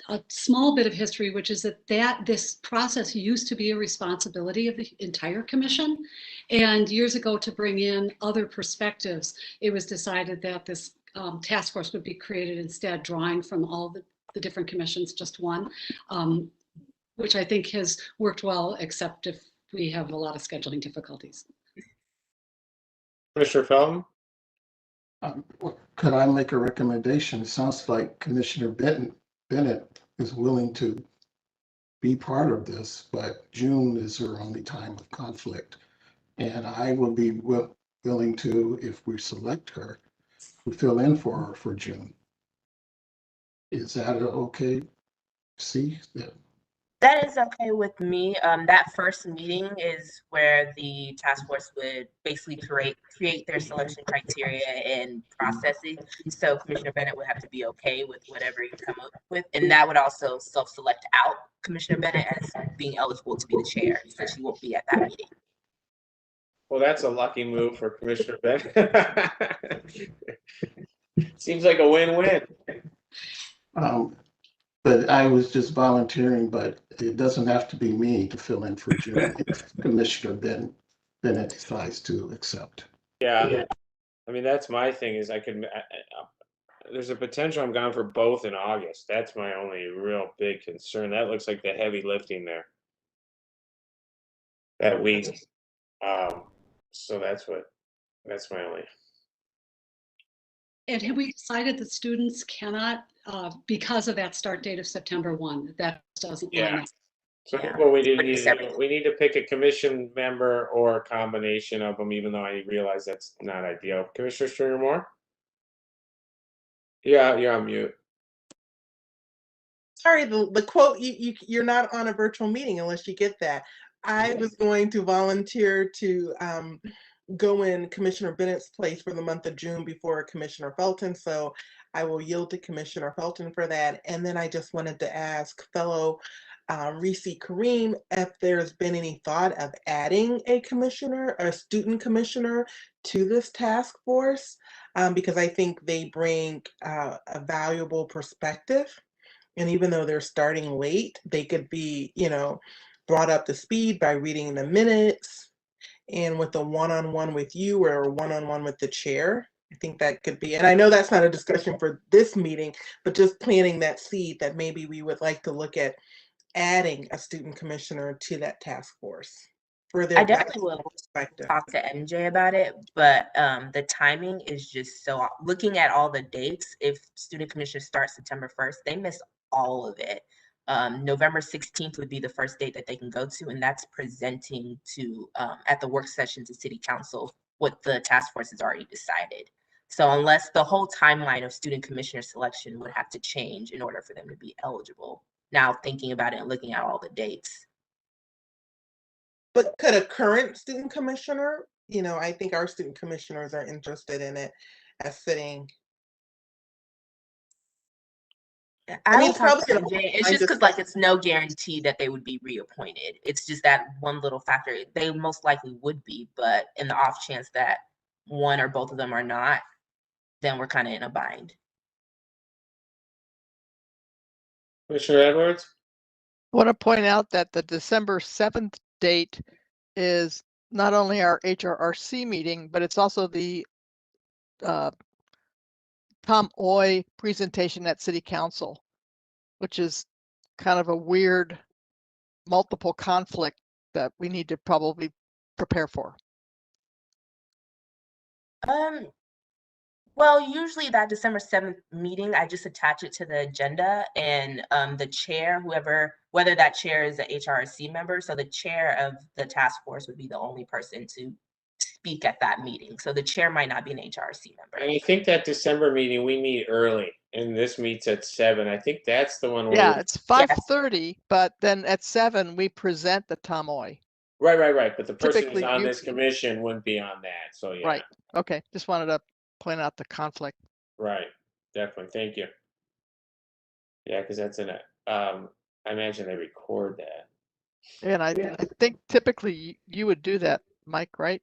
a small bit of history, which is that this process used to be a responsibility of the entire commission. And years ago, to bring in other perspectives, it was decided that this task force would be created instead, drawing from all the different commissions, just one, which I think has worked well, except if we have a lot of scheduling difficulties. Commissioner Felton? Could I make a recommendation? It sounds like Commissioner Bennett is willing to be part of this, but June is her only time of conflict. And I will be willing to, if we select her, to fill in for her for June. Is that okay? See? That is okay with me. That first meeting is where the task force would basically create their selection criteria and processes. So Commissioner Bennett would have to be okay with whatever you come up with. And that would also self-select out Commissioner Bennett as being eligible to be the chair, since she won't be at that meeting. Well, that's a lucky move for Commissioner Bennett. Seems like a win-win. But I was just volunteering, but it doesn't have to be me to fill in for June if Commissioner Bennett decides to accept. Yeah. I mean, that's my thing is there's a potential I'm gone for both in August. That's my only real big concern. That looks like the heavy lifting there. That week. So that's my only. And have we decided that students cannot, because of that start date of September 1, that doesn't line up? So what we do we need to pick a commission member or a combination of them, even though I realize that's not ideal. Commissioner Stringer Moore? Yeah, you're on mute. Sorry, the quote, you're not on a virtual meeting unless you get that. I was going to volunteer to go in Commissioner Bennett's place for the month of June before Commissioner Felton, so I will yield to Commissioner Felton for that. And then I just wanted to ask fellow Reese Kareem if there's been any thought of adding a student commissioner to this task force, because I think they bring a valuable perspective. And even though they're starting late, they could be, brought up to speed by reading the minutes and with a one-on-one with you or a one-on-one with the chair. I think that could be, and I know that's not a discussion for this meeting, but just planting that seed that maybe we would like to look at adding a student commissioner to that task force for their I definitely will perspective. talk to MJ about it, but the timing is just so, looking at all the dates, if student commission starts September 1st, they miss all of it. November 16th would be the first date that they can go to, and that's presenting to at the work session to City Council what the task force has already decided. So unless the whole timeline of student commissioner selection would have to change in order for them to be eligible. Now thinking about it and looking at all the dates. But could a current student commissioner, I think our student commissioners are interested in it as sitting. I mean, it's just because it's no guarantee that they would be reappointed. It's just that one little factor. They most likely would be, but in the off chance that one or both of them are not, then we're kind of in a bind. Commissioner Edwards? I want to point out that the December 7th date is not only our HRRC meeting, but it's also the Tom Oy presentation at City Council, which is kind of a weird multiple conflict that we need to probably prepare for. Well, usually that December 7th meeting, I just attach it to the agenda, and the chair, whether that chair is a HRC member, so the chair of the task force would be the only person to speak at that meeting. So the chair might not be an HRC member. And I think that December meeting, we meet early, and this meets at 7. I think that's the one where. Yeah, it's 5:30, but then at 7 we present the Tom Oy. Right. But the person who's Typically, on this commission wouldn't be on that, so yeah. Right. Okay, just wanted to point out the conflict. Right, definitely, thank you. Yeah, because that's I imagine they record that. And I think typically you would do that, Mike, right?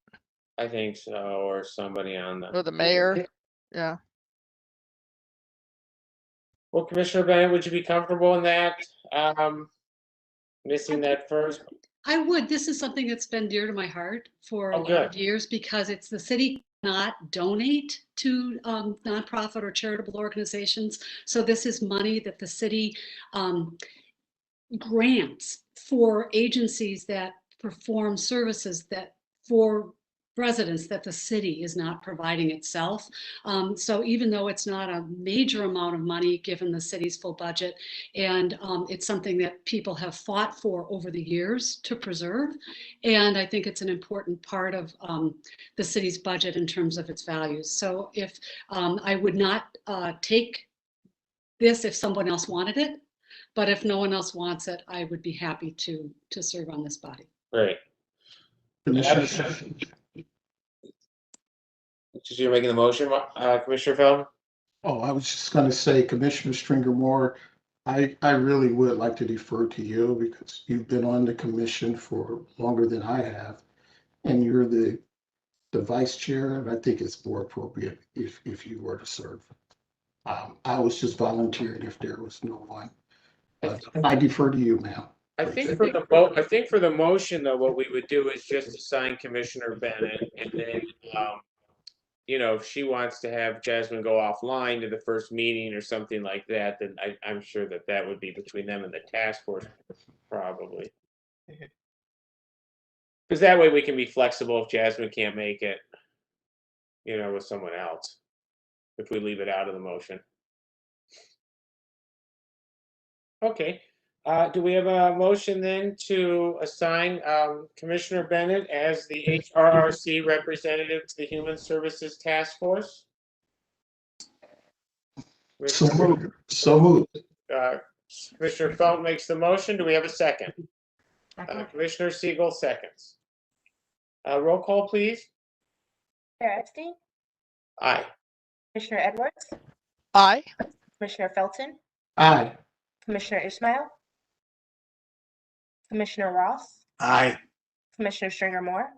I think so, or somebody on the. Or the mayor. Yeah. Well, Commissioner Bennett, would you be comfortable in that? Missing that first? I would. This is something that's been dear to my heart for a lot of years, because it's the city not donate to nonprofit or charitable organizations. So this is money that the city grants for agencies that perform services that for residents that the city is not providing itself. So even though it's not a major amount of money given the city's full budget, and it's something that people have fought for over the years to preserve, and I think it's an important part of the city's budget in terms of its values. So if I would not take this if someone else wanted it, but if no one else wants it, I would be happy to serve on this body. Great. You're making the motion, Commissioner Feldman? Oh, I was just going to say, Commissioner Stringer Moore, I really would like to defer to you because you've been on the commission for longer than I have, and you're the vice chair, and I think it's more appropriate if you were to serve. I was just volunteering if there was no one. But I defer to you, ma'am. I think for the motion, though, what we would do is just assign Commissioner Bennett, and then if she wants to have Jasmine go offline to the first meeting or something like that, then I'm sure that would be between them and the task force, probably. Because that way we can be flexible if Jasmine can't make it, with someone else, if we leave it out of the motion. Okay. Do we have a motion then to assign Commissioner Bennett as the HRRC representative to the Human Services Task Force? So moved. Commissioner Felton makes the motion. Do we have a second? Commissioner Siegel seconds. Roll call, please. Chair Epstein? Aye. Commissioner Edwards? Aye. Commissioner Felton? Aye. Commissioner Ismail? Commissioner Ross? Aye. Commissioner Stringer Moore?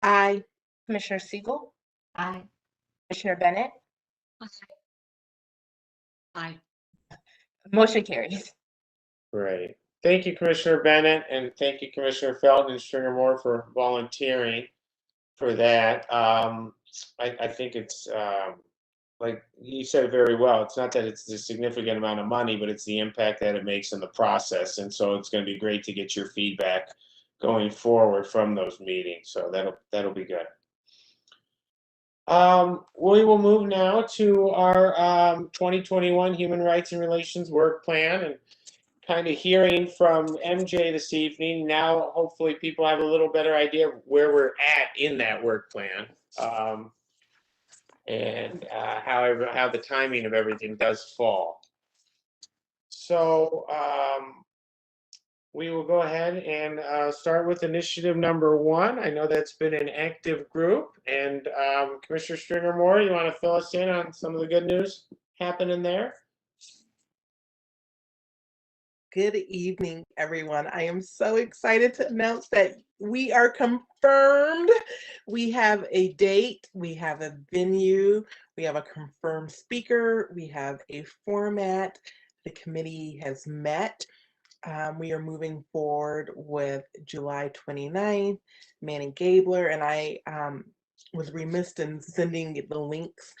Aye. Commissioner Siegel? Aye. Commissioner Bennett? Aye. Motion carries. Great. Thank you, Commissioner Bennett, and thank you, Commissioner Felton and Stringer Moore, for volunteering for that. I think it's like you said very well. It's not that it's a significant amount of money, but it's the impact that it makes in the process. And so it's going to be great to get your feedback going forward from those meetings. So that'll be good. We will move now to our 2021 Human Rights and Relations Work Plan, and kind of hearing from MJ this evening. Now, hopefully people have a little better idea of where we're at in that work plan. And how the timing of everything does fall. So we will go ahead and start with initiative number 1. I know that's been an active group, and Commissioner Stringer Moore, you want to fill us in on some of the good news happening there? Good evening, everyone. I am so excited to announce that we are confirmed. We have a date, we have a venue, we have a confirmed speaker, we have a format. The committee has met. we are moving forward with July 29th, Manning Gabler, and I was remiss in sending the links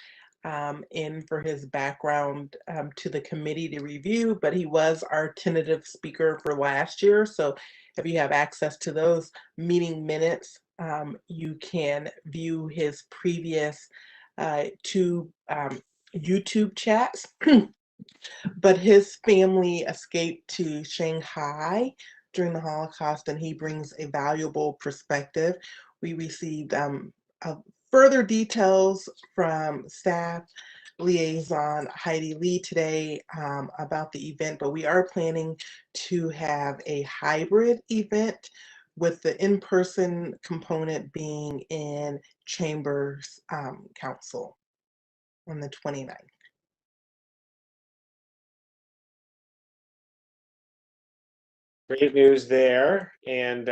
in for his background to the committee to review, but he was our tentative speaker for last year. So if you have access to those meeting minutes, you can view his previous two YouTube chats. But his family escaped to Shanghai during the Holocaust, and he brings a valuable perspective. We received further details from staff liaison Heidi Lee today about the event, but we are planning to have a hybrid event with the in-person component being in Chambers Council on the 29th. Great news there. And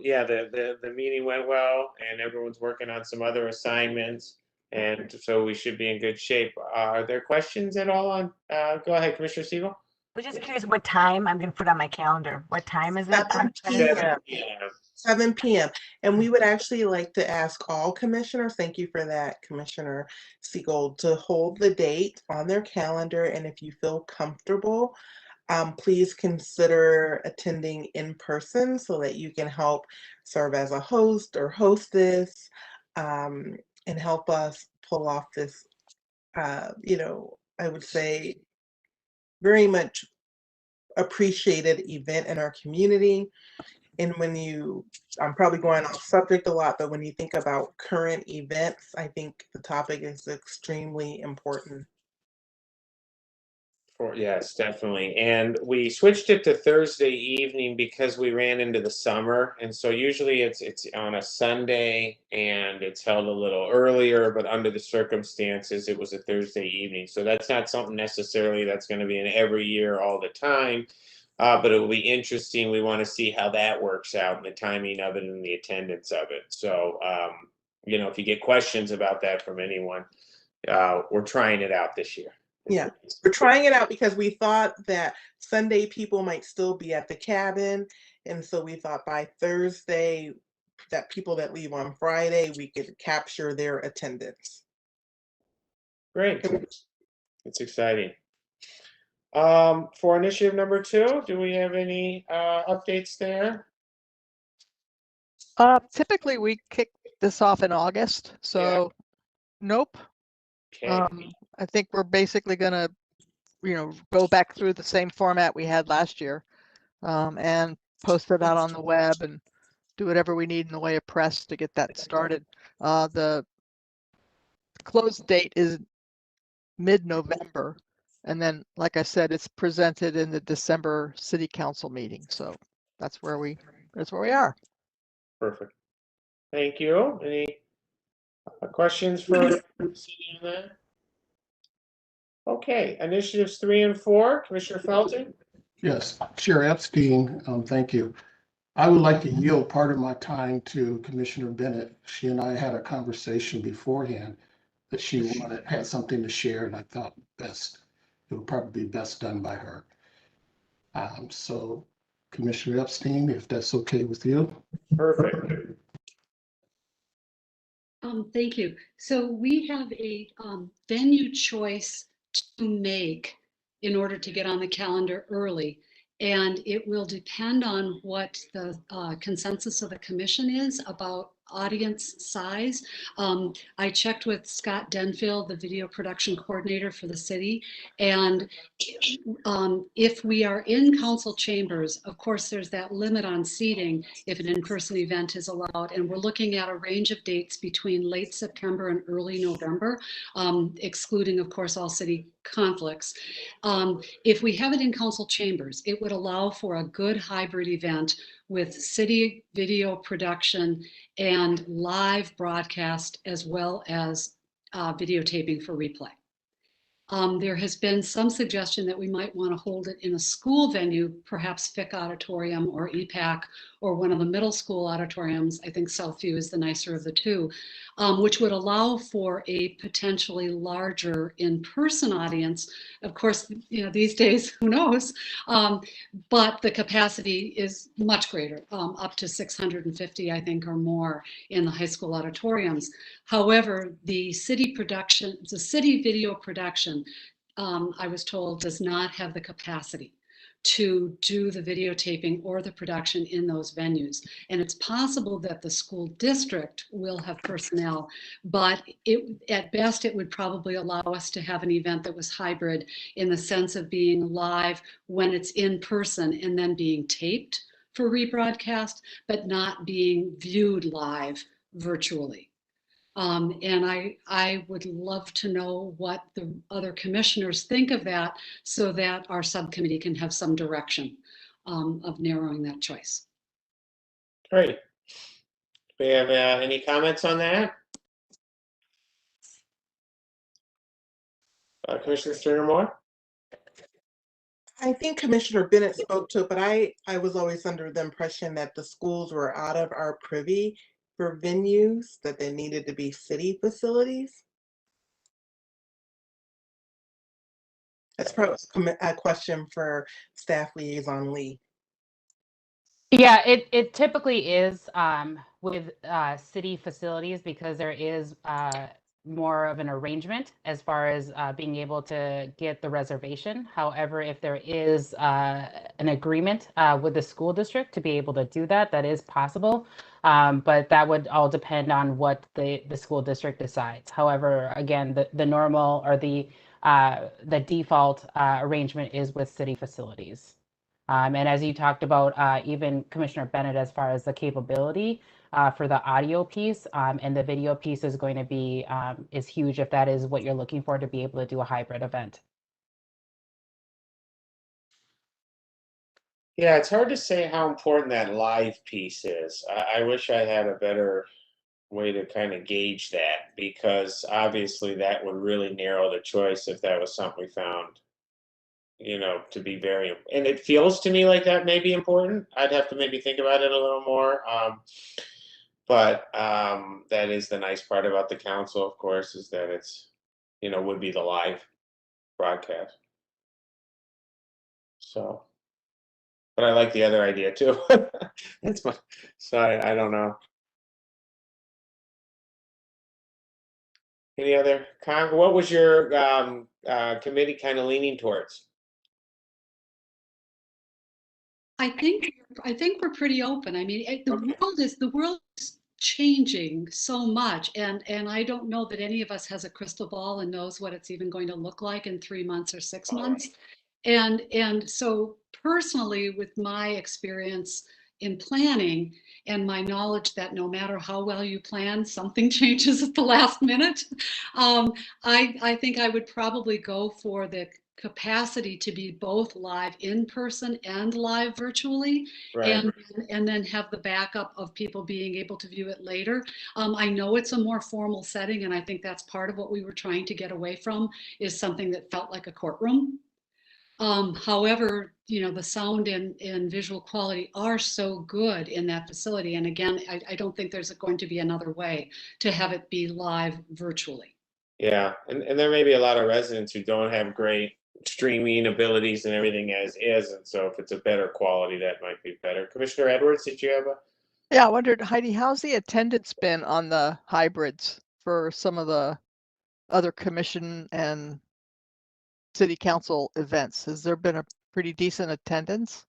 yeah, the meeting went well and everyone's working on some other assignments. And so we should be in good shape. Are there questions at all on, go ahead, Commissioner Siegel? I was just curious what time. I'm going to put on my calendar. What time is it? 7 p.m. 7 p.m. And we would actually like to ask all commissioners, thank you for that, Commissioner Siegel, to hold the date on their calendar. And if you feel comfortable, please consider attending in person so that you can help serve as a host or hostess and help us pull off this, you know, I would say very much appreciated event in our community. And when you, I'm probably going off subject a lot, but when you think about current events, I think the topic is extremely important. Yes, definitely. And we switched it to Thursday evening because we ran into the summer. And so usually it's on a Sunday and it's held a little earlier, but under the circumstances, it was a Thursday evening. So that's not something necessarily that's going to be in every year all the time. But it will be interesting. We want to see how that works out and the timing of it and the attendance of it. So, you know, if you get questions about that from anyone, we're trying it out this year. Yeah, we're trying it out because we thought that Sunday people might still be at the cabin. And so we thought by Thursday, that people that leave on Friday, we could capture their attendance. Great. It's exciting. For initiative number 2, do we have any updates there? Typically we kick this off in August, so nope. Okay. I think we're basically gonna, you know, go back through the same format we had last year, and post it out on the web and do whatever we need in the way of press to get that started. The close date is mid-November, and then, like I said, it's presented in the December City Council meeting. So that's where we are. Perfect. Thank you. Any questions for Cindy on that? Okay, initiatives 3 and 4, Commissioner Felton. Yes, Chair Epstein, thank you. I would like to yield part of my time to Commissioner Bennett. She and I had a conversation beforehand that she had something to share, and I thought it would probably be best done by her. So Commissioner Epstein, if that's okay with you. Perfect. Thank you. So we have a venue choice to make in order to get on the calendar early. And it will depend on what the consensus of the commission is about audience size. I checked with Scott Denfield, the video production coordinator for the city. And if we are in council chambers, of course, there's that limit on seating if an in-person event is allowed. And we're looking at a range of dates between late September and early November, excluding, of course, all city conflicts. If we have it in council chambers, it would allow for a good hybrid event with city video production and live broadcast as well as videotaping for replay. There has been some suggestion that we might want to hold it in a school venue, perhaps Fick Auditorium or EPAC or one of the middle school auditoriums. I think Southview is the nicer of the two, which would allow for a potentially larger in-person audience. Of course, these days, who knows? But the capacity is much greater, up to 650, I think, or more in the high school auditoriums. However, the city video production, I was told, does not have the capacity to do the videotaping or the production in those venues. And it's possible that the school district will have personnel, but at best, it would probably allow us to have an event that was hybrid in the sense of being live when it's in person and then being taped for rebroadcast, but not being viewed live virtually. And I would love to know what the other commissioners think of that so that our subcommittee can have some direction of narrowing that choice. Great. Do we have any comments on that? Commissioner Stringer-Moore? I think Commissioner Bennett spoke to it, but I was always under the impression that the schools were out of our privy for venues, that they needed to be city facilities. That's probably a question for Staff Liaison Lee. Yeah, it typically is with city facilities because there is more of an arrangement as far as being able to get the reservation. However, if there is an agreement with the school district to be able to do that, that is possible. But that would all depend on what the school district decides. However, again, the normal or the default arrangement is with city facilities. And as you talked about, even Commissioner Bennett, as far as the capability for the audio piece and the video piece is going to be is huge if that is what you're looking for to be able to do a hybrid event. Yeah, it's hard to say how important that live piece is. I wish I had a better way to kind of gauge that, because obviously that would really narrow the choice if that was something we found, to be very, and it feels to me like that may be important. I'd have to maybe think about it a little more. But that is the nice part about the council, of course, is that it's, would be the live broadcast. So, but I like the other idea too. That's my, so I don't know. Any other what was your committee kind of leaning towards? I think we're pretty open. I mean, the world is changing so much, and I don't know that any of us has a crystal ball and knows what it's even going to look like in 3 months or 6 months. And so personally, with my experience in planning and my knowledge that no matter how well you plan, something changes at the last minute, I think I would probably go for the capacity to be both live in person and live virtually, Right. and then have the backup of people being able to view it later. I know it's a more formal setting, and I think that's part of what we were trying to get away from, is something that felt like a courtroom. However, the sound and visual quality are so good in that facility. And again, I don't think there's going to be another way to have it be live virtually. Yeah, and there may be a lot of residents who don't have great streaming abilities and everything as is, and so if it's a better quality, that might be better. Commissioner Edwards, did you have a? Yeah, I wondered, Heidi, how's the attendance been on the hybrids for some of the other commission and city council events? Has there been a pretty decent attendance?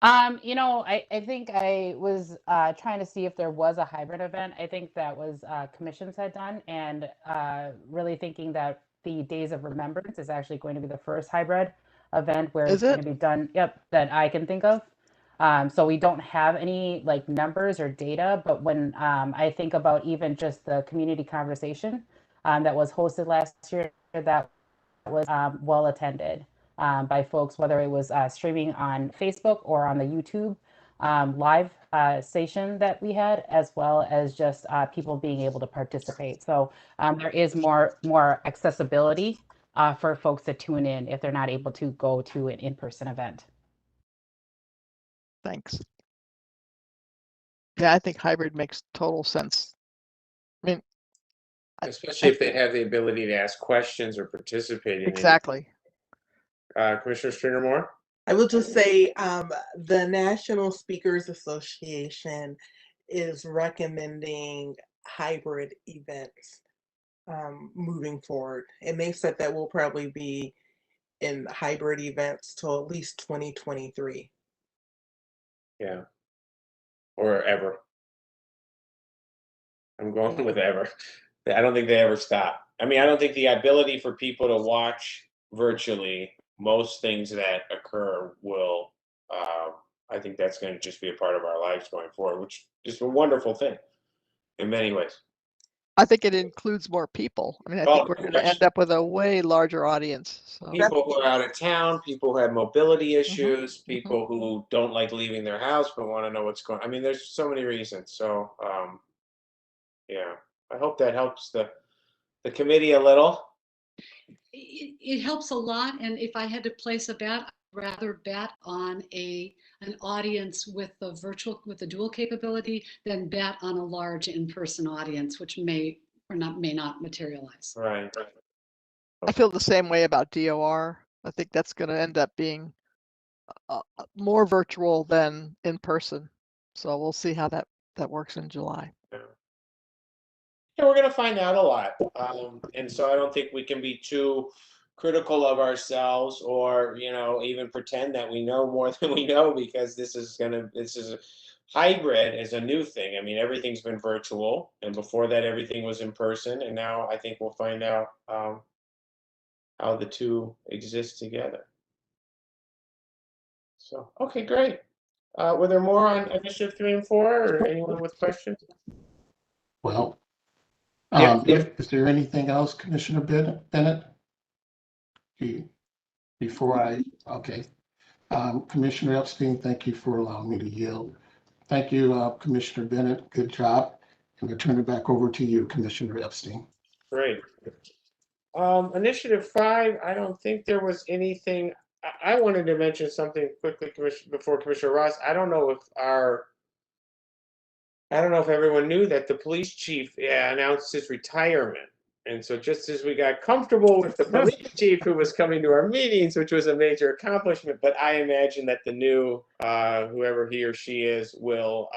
I think I was trying to see if there was a hybrid event. I think that was commissions had done, and really thinking that the Days of Remembrance is actually going to be the first hybrid event where it's going to be done. Yep, that I can think of. So we don't have any like numbers or data, but when I think about even just the community conversation that was hosted last year, that was well attended by folks, whether it was streaming on Facebook or on the YouTube. live station that we had, as well as just people being able to participate. So there is more accessibility for folks to tune in if they're not able to go to an in-person event. Thanks. Yeah, I think hybrid makes total sense. I mean, Especially if they have the ability to ask questions or participate in exactly. Commissioner Stringer Moore? I will just say the National Speakers Association is recommending hybrid events moving forward. And they said that we'll probably be in hybrid events till at least 2023. Yeah. Or ever. I'm going with ever. I don't think they ever stop. I mean, I don't think the ability for people to watch virtually most things that occur will, I think that's going to just be a part of our lives going forward, which is a wonderful thing in many ways. I think it includes more people. I mean, I think we're going to end up with a way larger audience. So. People who are out of town, people who have mobility issues, people who don't like leaving their house but want to know what's going on. I mean, there's so many reasons. So, yeah, I hope that helps the committee a little. It helps a lot, and if I had to place a bet, I'd rather bet on an audience with the dual capability than bet on a large in-person audience, which may not materialize. Right. I feel the same way about DOR. I think that's going to end up being more virtual than in person. So we'll see how that works in July. Yeah, we're going to find out a lot. And so I don't think we can be too critical of ourselves or, even pretend that we know more than we know, because this is a hybrid is a new thing. I mean, everything's been virtual, and before that, everything was in person. And now I think we'll find out how the two exist together. So, okay, great. Were there more on Initiative 3 and 4, or anyone with questions? Well, Yeah. is there anything else, Commissioner Bennett? Okay. Commissioner Epstein, thank you for allowing me to yield. Thank you, Commissioner Bennett. Good job. And I turn it back over to you, Commissioner Epstein. Great. Initiative 5, I don't think there was anything. I wanted to mention something quickly, before Commissioner Ross. I don't know if everyone knew that the police chief announced his retirement. And so just as we got comfortable with the police chief who was coming to our meetings, which was a major accomplishment, but I imagine that the new, whoever he or she is, will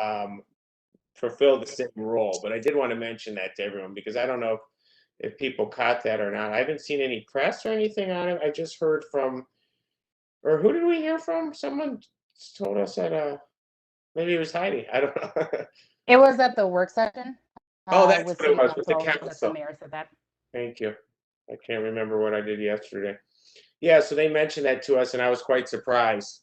fulfill the same role. But I did want to mention that to everyone, because I don't know if people caught that or not. I haven't seen any press or anything on it. I just heard from, or who did we hear from? Someone told us that maybe it was Heidi. I don't know. It was at the work session. Oh, that's with what it was, with the council, that council. the mayor said that. Thank you. I can't remember what I did yesterday. Yeah, so they mentioned that to us, and I was quite surprised.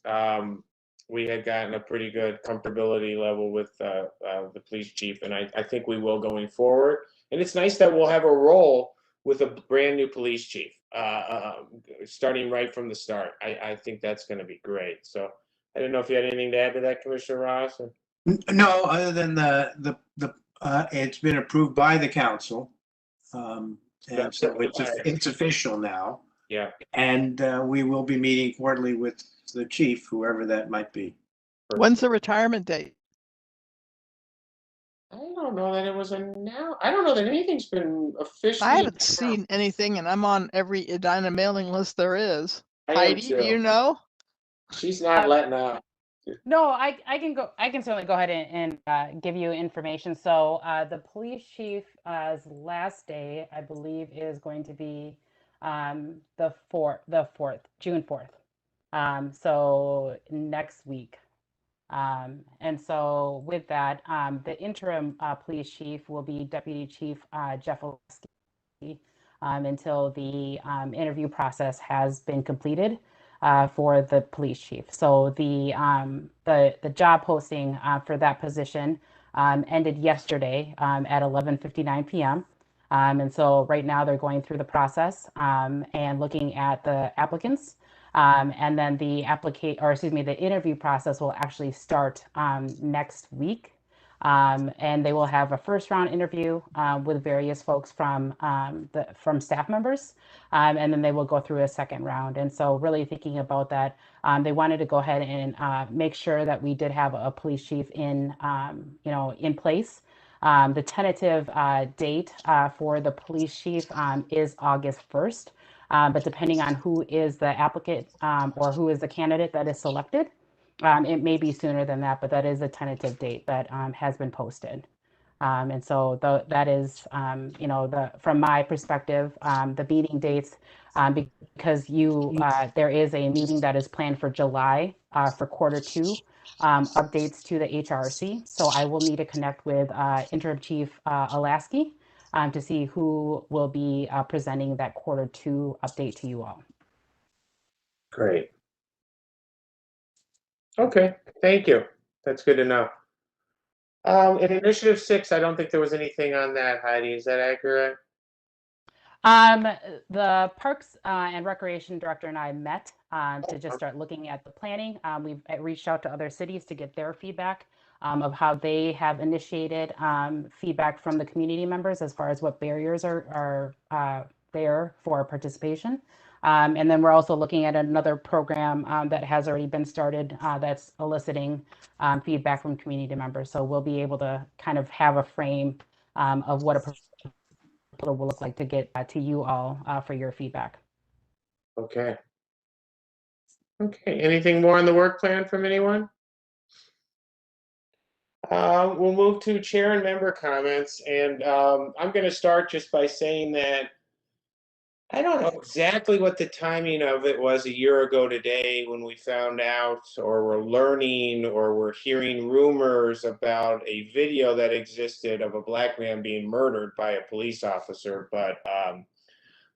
We had gotten a pretty good comfortability level with the police chief, and I think we will going forward. And it's nice that we'll have a role with a brand new police chief, starting right from the start. I think that's going to be great. So I didn't know if you had anything to add to that, Commissioner Ross? Or? No, other than it's been approved by the council. And so it's official now. Yeah. And we will be meeting quarterly with the chief, whoever that might be. When's the retirement date? I don't know that it was announced. I don't know that anything's been officially. I haven't seen anything, and I'm on every Edina mailing list there is. Heidi, do you know? She's not letting up. No, I can certainly go ahead and give you information. So the police chief's last day, I believe, is going to be the 4th, June 4th. So next week. And so with that, the interim police chief will be Deputy Chief Jeff Oleski, until the interview process has been completed for the police chief. So the job posting for that position ended yesterday at 11:59 p.m. And so right now they're going through the process and looking at the applicants. And then the the interview process will actually start next week. And they will have a first round interview with various folks from staff members, and then they will go through a second round. And so, really thinking about that, they wanted to go ahead and make sure that we did have a police chief in place. The tentative date for the police chief is August 1st, but depending on who is the applicant or who is the candidate that is selected. It may be sooner than that, but that is a tentative date that has been posted. And so that is, from my perspective, the meeting dates, because there is a meeting that is planned for July for Q2 updates to the HRC. So I will need to connect with Interim Chief Alaski to see who will be presenting that Q2 update to you all. Great. Okay, thank you. That's good to know. In Initiative 6, I don't think there was anything on that, Heidi. Is that accurate? The Parks and Recreation Director and I met to just start looking at the planning. We've reached out to other cities to get their feedback of how they have initiated feedback from the community members as far as what barriers are there for participation. And then we're also looking at another program that has already been started that's eliciting feedback from community members. So we'll be able to kind of have a frame of what a proposal will look like to get to you all for your feedback. Okay. Okay, anything more on the work plan from anyone? We'll move to chair and member comments, and I'm going to start just by saying that I don't know exactly what the timing of it was a year ago today when we found out, or we're learning, or we're hearing rumors about a video that existed of a Black man being murdered by a police officer. But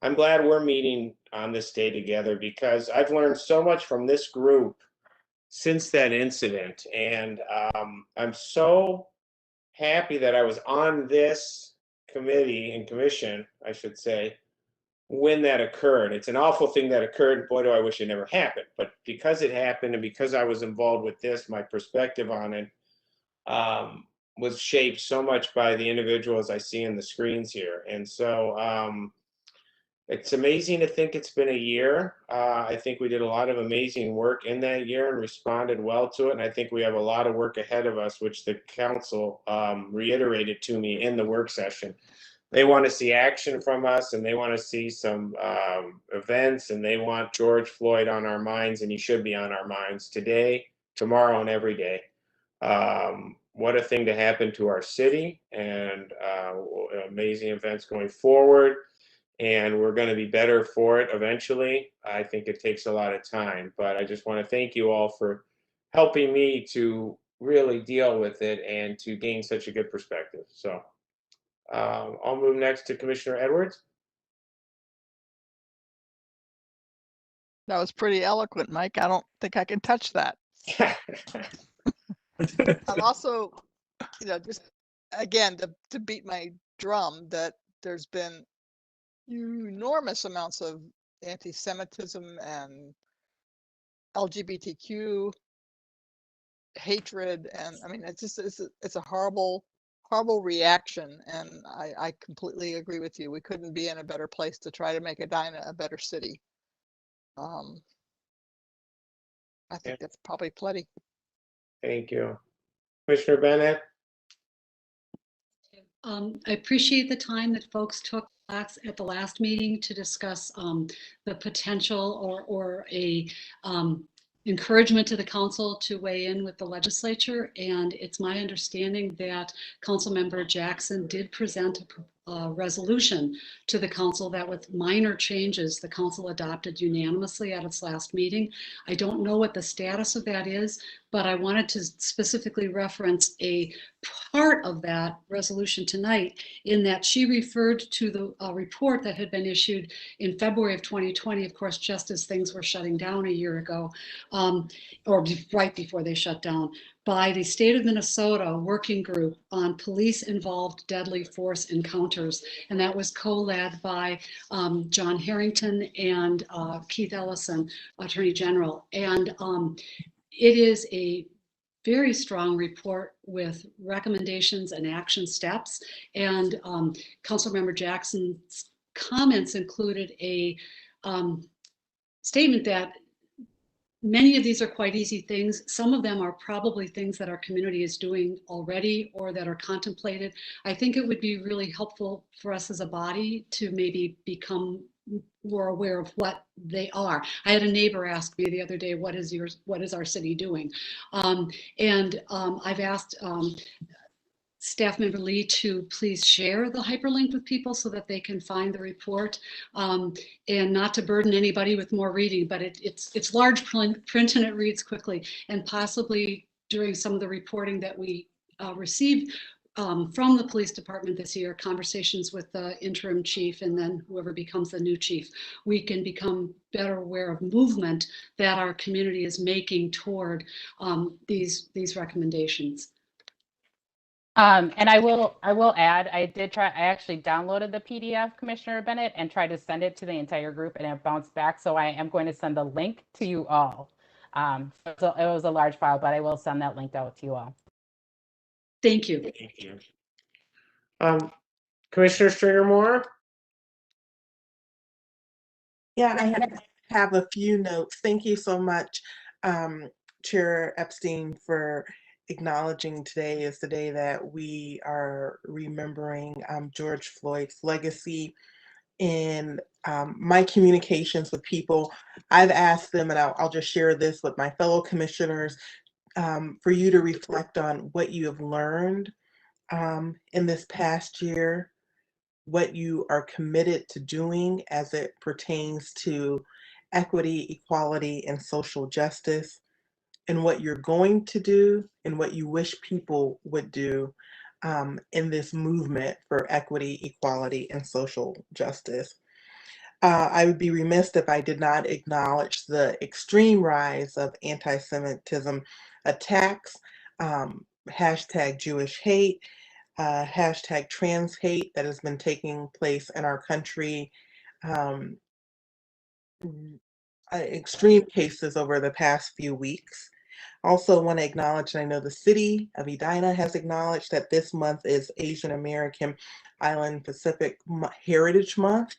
I'm glad we're meeting on this day together, because I've learned so much from this group since that incident. And I'm so happy that I was on this committee and commission, I should say, when that occurred. It's an awful thing that occurred. Boy, do I wish it never happened. But because it happened, and because I was involved with this, my perspective on it was shaped so much by the individuals I see in the screens here. And so it's amazing to think it's been a year. I think we did a lot of amazing work in that year and responded well to it. And I think we have a lot of work ahead of us, which the council reiterated to me in the work session. They want to see action from us, and they want to see some events, and they want George Floyd on our minds, and he should be on our minds today, tomorrow, and every day. What a thing to happen to our city, and amazing events going forward. And we're going to be better for it eventually. I think it takes a lot of time, but I just want to thank you all for helping me to really deal with it and to gain such a good perspective. So I'll move next to Commissioner Edwards. That was pretty eloquent, Mike. I don't think I can touch that. I'm also, just again, to beat my drum, that there's been enormous amounts of anti-Semitism and LGBTQ hatred, and I mean, it's a horrible reaction, and I completely agree with you. We couldn't be in a better place to try to make Edina a better city. I think that's probably plenty. Thank you. Commissioner Bennett? I appreciate the time that folks took at the last meeting to discuss the potential or a encouragement to the council to weigh in with the legislature. And it's my understanding that Councilmember Jackson did present a resolution to the council that, with minor changes, the council adopted unanimously at its last meeting. I don't know what the status of that is, but I wanted to specifically reference a part of that resolution tonight, in that she referred to the report that had been issued in February of 2020, of course, just as things were shutting down a year ago, or right before they shut down. by the State of Minnesota Working Group on Police-Involved Deadly Force Encounters. And that was co-led by John Harrington and Keith Ellison, Attorney General. And it is a very strong report with recommendations and action steps. And Councilmember Jackson's comments included a statement that many of these are quite easy things. Some of them are probably things that our community is doing already or that are contemplated. I think it would be really helpful for us as a body to maybe become more aware of what they are. I had a neighbor ask me the other day, what is our city doing? I've asked Staff Member Lee to please share the hyperlink with people so that they can find the report, and not to burden anybody with more reading, but it's large print and it reads quickly, and possibly during some of the reporting that we received from the police department this year, conversations with the interim chief and then whoever becomes the new chief, we can become better aware of movement that our community is making toward these recommendations. And I will add, I actually downloaded the PDF, Commissioner Bennett, and tried to send it to the entire group and it bounced back. So I am going to send the link to you all. So it was a large file, but I will send that link out to you all. Thank you. Thank you. Commissioner Stringer-Moore? Yeah, I have a few notes. Thank you so much, Chair Epstein, for acknowledging today is the day that we are remembering George Floyd's legacy. In my communications with people, I've asked them, and I'll just share this with my fellow commissioners, for you to reflect on what you have learned in this past year, what you are committed to doing as it pertains to equity, equality, and social justice, and what you're going to do and what you wish people would do in this movement for equity, equality, and social justice. I would be remiss if I did not acknowledge the extreme rise of anti-Semitism attacks, hashtag Jewish hate, hashtag trans hate that has been taking place in our country. Extreme cases over the past few weeks. Also want to acknowledge, and I know the city of Edina has acknowledged that this month is Asian American Island Pacific Heritage Month.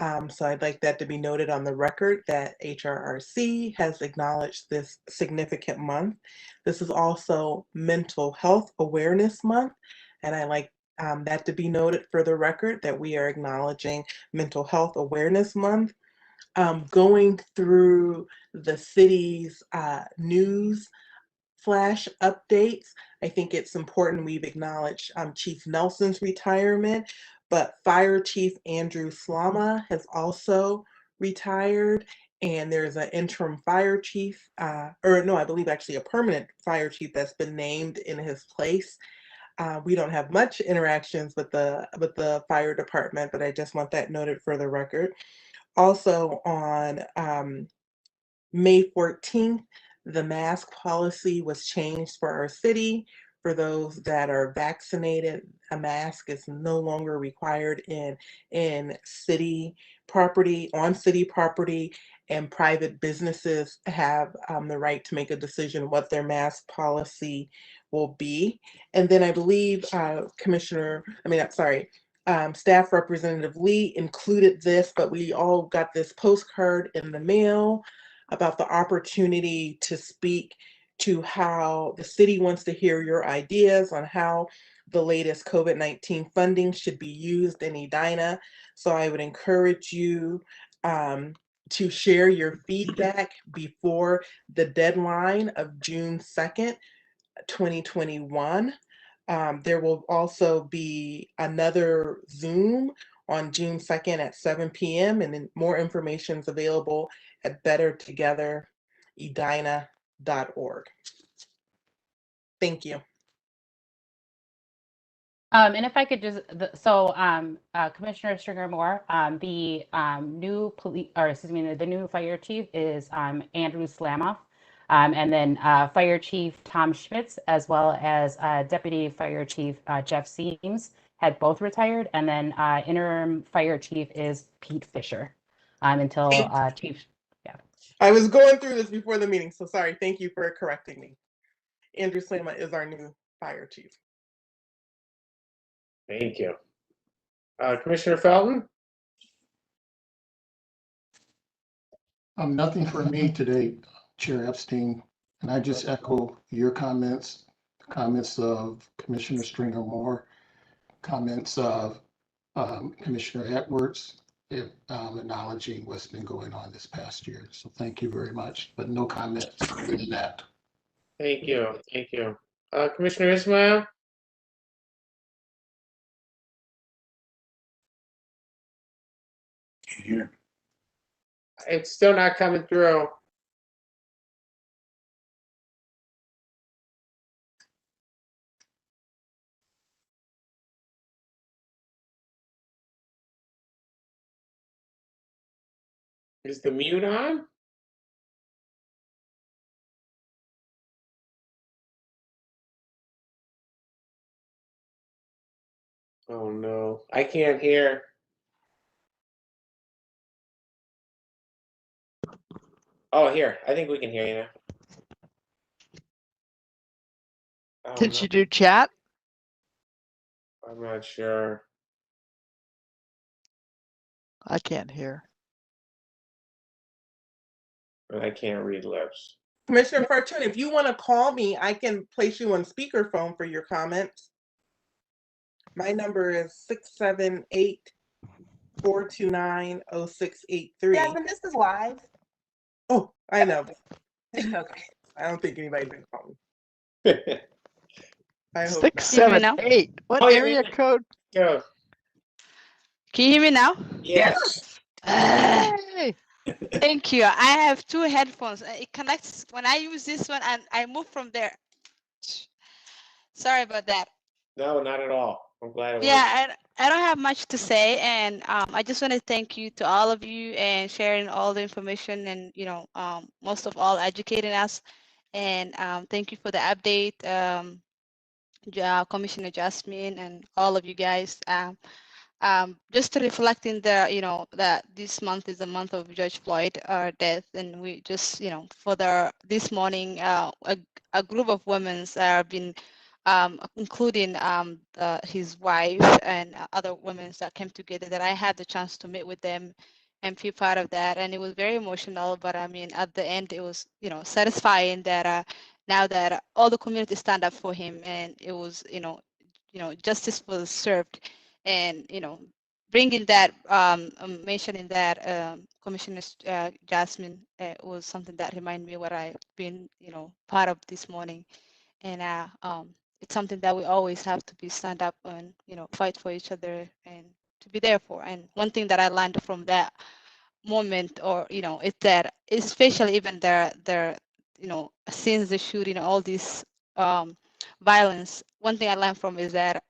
So I'd like that to be noted on the record that HRRC has acknowledged this significant month. This is also Mental Health Awareness Month, and I like that to be noted for the record that we are acknowledging Mental Health Awareness Month. Going through the city's news flash updates, I think it's important we've acknowledged Chief Nelson's retirement, but Fire Chief Andrew Slama has also retired, and there's an interim fire chief, or no, I believe actually a permanent fire chief that's been named in his place. We don't have much interactions with the fire department, but I just want that noted for the record. Also on May 14th, the mask policy was changed for our city. For those that are vaccinated, a mask is no longer required in city property, on city property, and private businesses have the right to make a decision what their mask policy will be. And then I believe Staff Representative Lee included this, but we all got this postcard in the mail about the opportunity to speak to how the city wants to hear your ideas on how the latest COVID-19 funding should be used in Edina. So I would encourage you to share your feedback before the deadline of June 2nd, 2021. There will also be another Zoom on June 2nd at 7 p.m. and then more information is available at bettertogetheredina.org. Thank you. And if I could just, Commissioner Stringer-Moore, the new the new fire chief is Andrew Slama. And then Fire Chief Tom Schmitz, as well as Deputy Fire Chief Jeff Seams, had both retired. And then interim Fire Chief is Pete Fisher until Chief. Yeah. I was going through this before the meeting, so sorry. Thank you for correcting me. Andrew Slama is our new fire chief. Thank you. Commissioner Felton? Nothing for me today, Chair Epstein, and I just echo your comments, the comments of Commissioner Stringer Moore, comments of Commissioner Edwards, acknowledging what's been going on this past year. So thank you very much, but no comments other than that. Thank you. Thank you. Commissioner Ismail? Here. It's still not coming through. Is the mute on? Oh no, I can't hear. Oh, here, I think we can hear you now. Oh, Did no, you do chat? I'm not sure. I can't hear. I can't read lips. Commissioner Fortune, if you want to call me, I can place you on speakerphone for your comments. My number is 678-429-0683. Jasmine, this is live. Oh, I know. Okay. I don't think anybody's gonna call me. I hope 6, not. 7, 8. What Oh, yeah, area code? Go. Can you hear me now? Yes. Hey, Thank you. I have two headphones. It connects when I use this one and I move from there. Sorry about that. No, not at all. I'm glad it worked. Yeah, I don't have much to say, and I just want to thank you to all of you and sharing all the information and most of all educating us. And thank you for the update, Commissioner Jasmine, and all of you guys. Just to reflect in the that this month is the month of George Floyd death, and we just for this morning a group of women have been including his wife and other women that came together that I had the chance to meet with them and be part of that, and it was very emotional, but I mean at the end it was satisfying that now that all the community stand up for him, and it was justice was served, and bringing that mentioning that Commissioner Jasmine was something that reminded me what I've been part of this morning, and it's something that we always have to be stand up and fight for each other and to be there for. And one thing that I learned from that moment, or it's that especially even their since the shooting, all this violence, one thing I learned from is that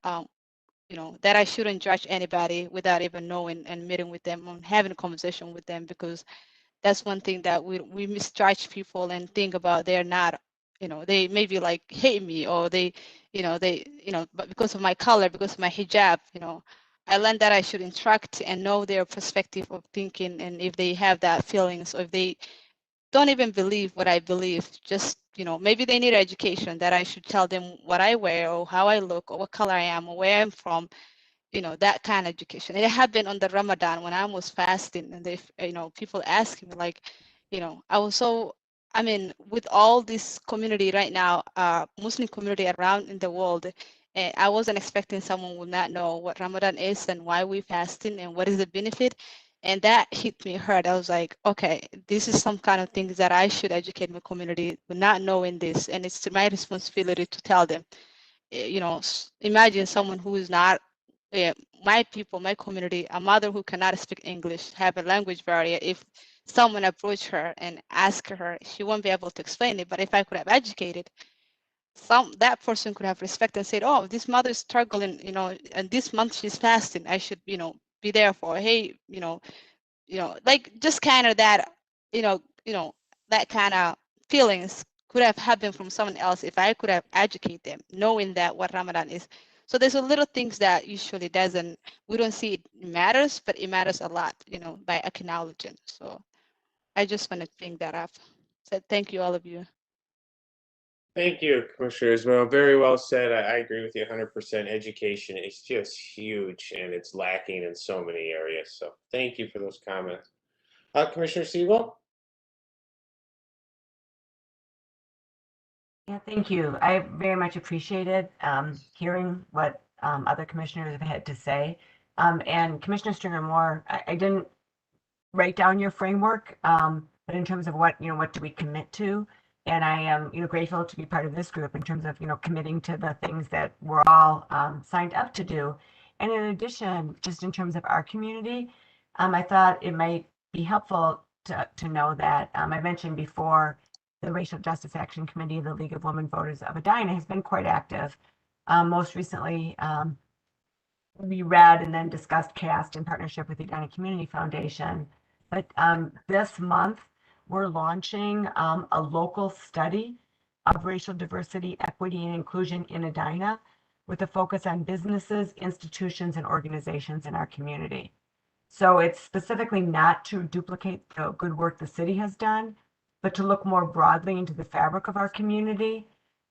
that I shouldn't judge anybody without even knowing and meeting with them and having a conversation with them, because that's one thing that we misjudge people and think about they're not, they maybe like hate me, or they but because of my color, because of my hijab, I learned that I should interact and know their perspective of thinking, and if they have that feelings, or if they don't even believe what I believe, just maybe they need education, that I should tell them what I wear or how I look or what color I am or where I'm from, that kind of education. It happened on the Ramadan when I was fasting, and they people asking me like, I was so, I mean, with all this community right now, Muslim community around in the world, I wasn't expecting someone would not know what Ramadan is and why we fasting and what is the benefit. And that hit me hard. I was like, okay, this is some kind of things that I should educate my community with not knowing this. And it's my responsibility to tell them. Imagine someone who is not my people, my community, a mother who cannot speak English, have a language barrier. If someone approach her and ask her, she won't be able to explain it. But if I could have educated, that person could have respect and said, oh, this mother is struggling, and this month she's fasting. I should, be there for her. Hey, like just kind of that, that kind of feelings could have happened from someone else if I could have educated them, knowing that what Ramadan is. So there's a little things that usually we don't see it matters, but it matters a lot, by acknowledging. So I just want to bring that up. So thank you, all of you. Thank you, Commissioner Ismail. Very well said. I agree with you 100%. Education is just huge and it's lacking in so many areas. So thank you for those comments. Commissioner Siebel? Yeah, thank you. I very much appreciated hearing what other commissioners have had to say. And Commissioner Stringer Moore, I didn't write down your framework, but in terms of what do we commit to? And I am grateful to be part of this group in terms of committing to the things that we're all signed up to do. And in addition, just in terms of our community, I thought it might be helpful to know that I mentioned before the Racial Justice Action Committee of the League of Women Voters of Edina has been quite active. Most recently, we read and then discussed CAST in partnership with the Edina Community Foundation. But this month, we're launching a local study of racial diversity, equity, and inclusion in Edina with a focus on businesses, institutions, and organizations in our community. So it's specifically not to duplicate the good work the city has done, but to look more broadly into the fabric of our community,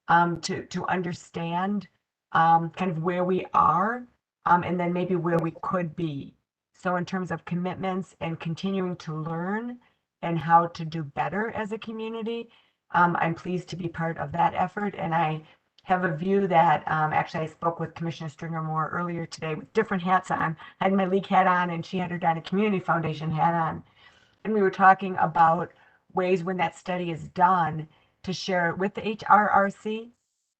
to understand kind of where we are, and then maybe where we could be. So in terms of commitments and continuing to learn and how to do better as a community, I'm pleased to be part of that effort. And I have a view that actually I spoke with Commissioner Stringer Moore earlier today with different hats on. I had my league hat on and she had her Edina Community Foundation hat on. And we were talking about ways when that study is done to share it with the HRRC,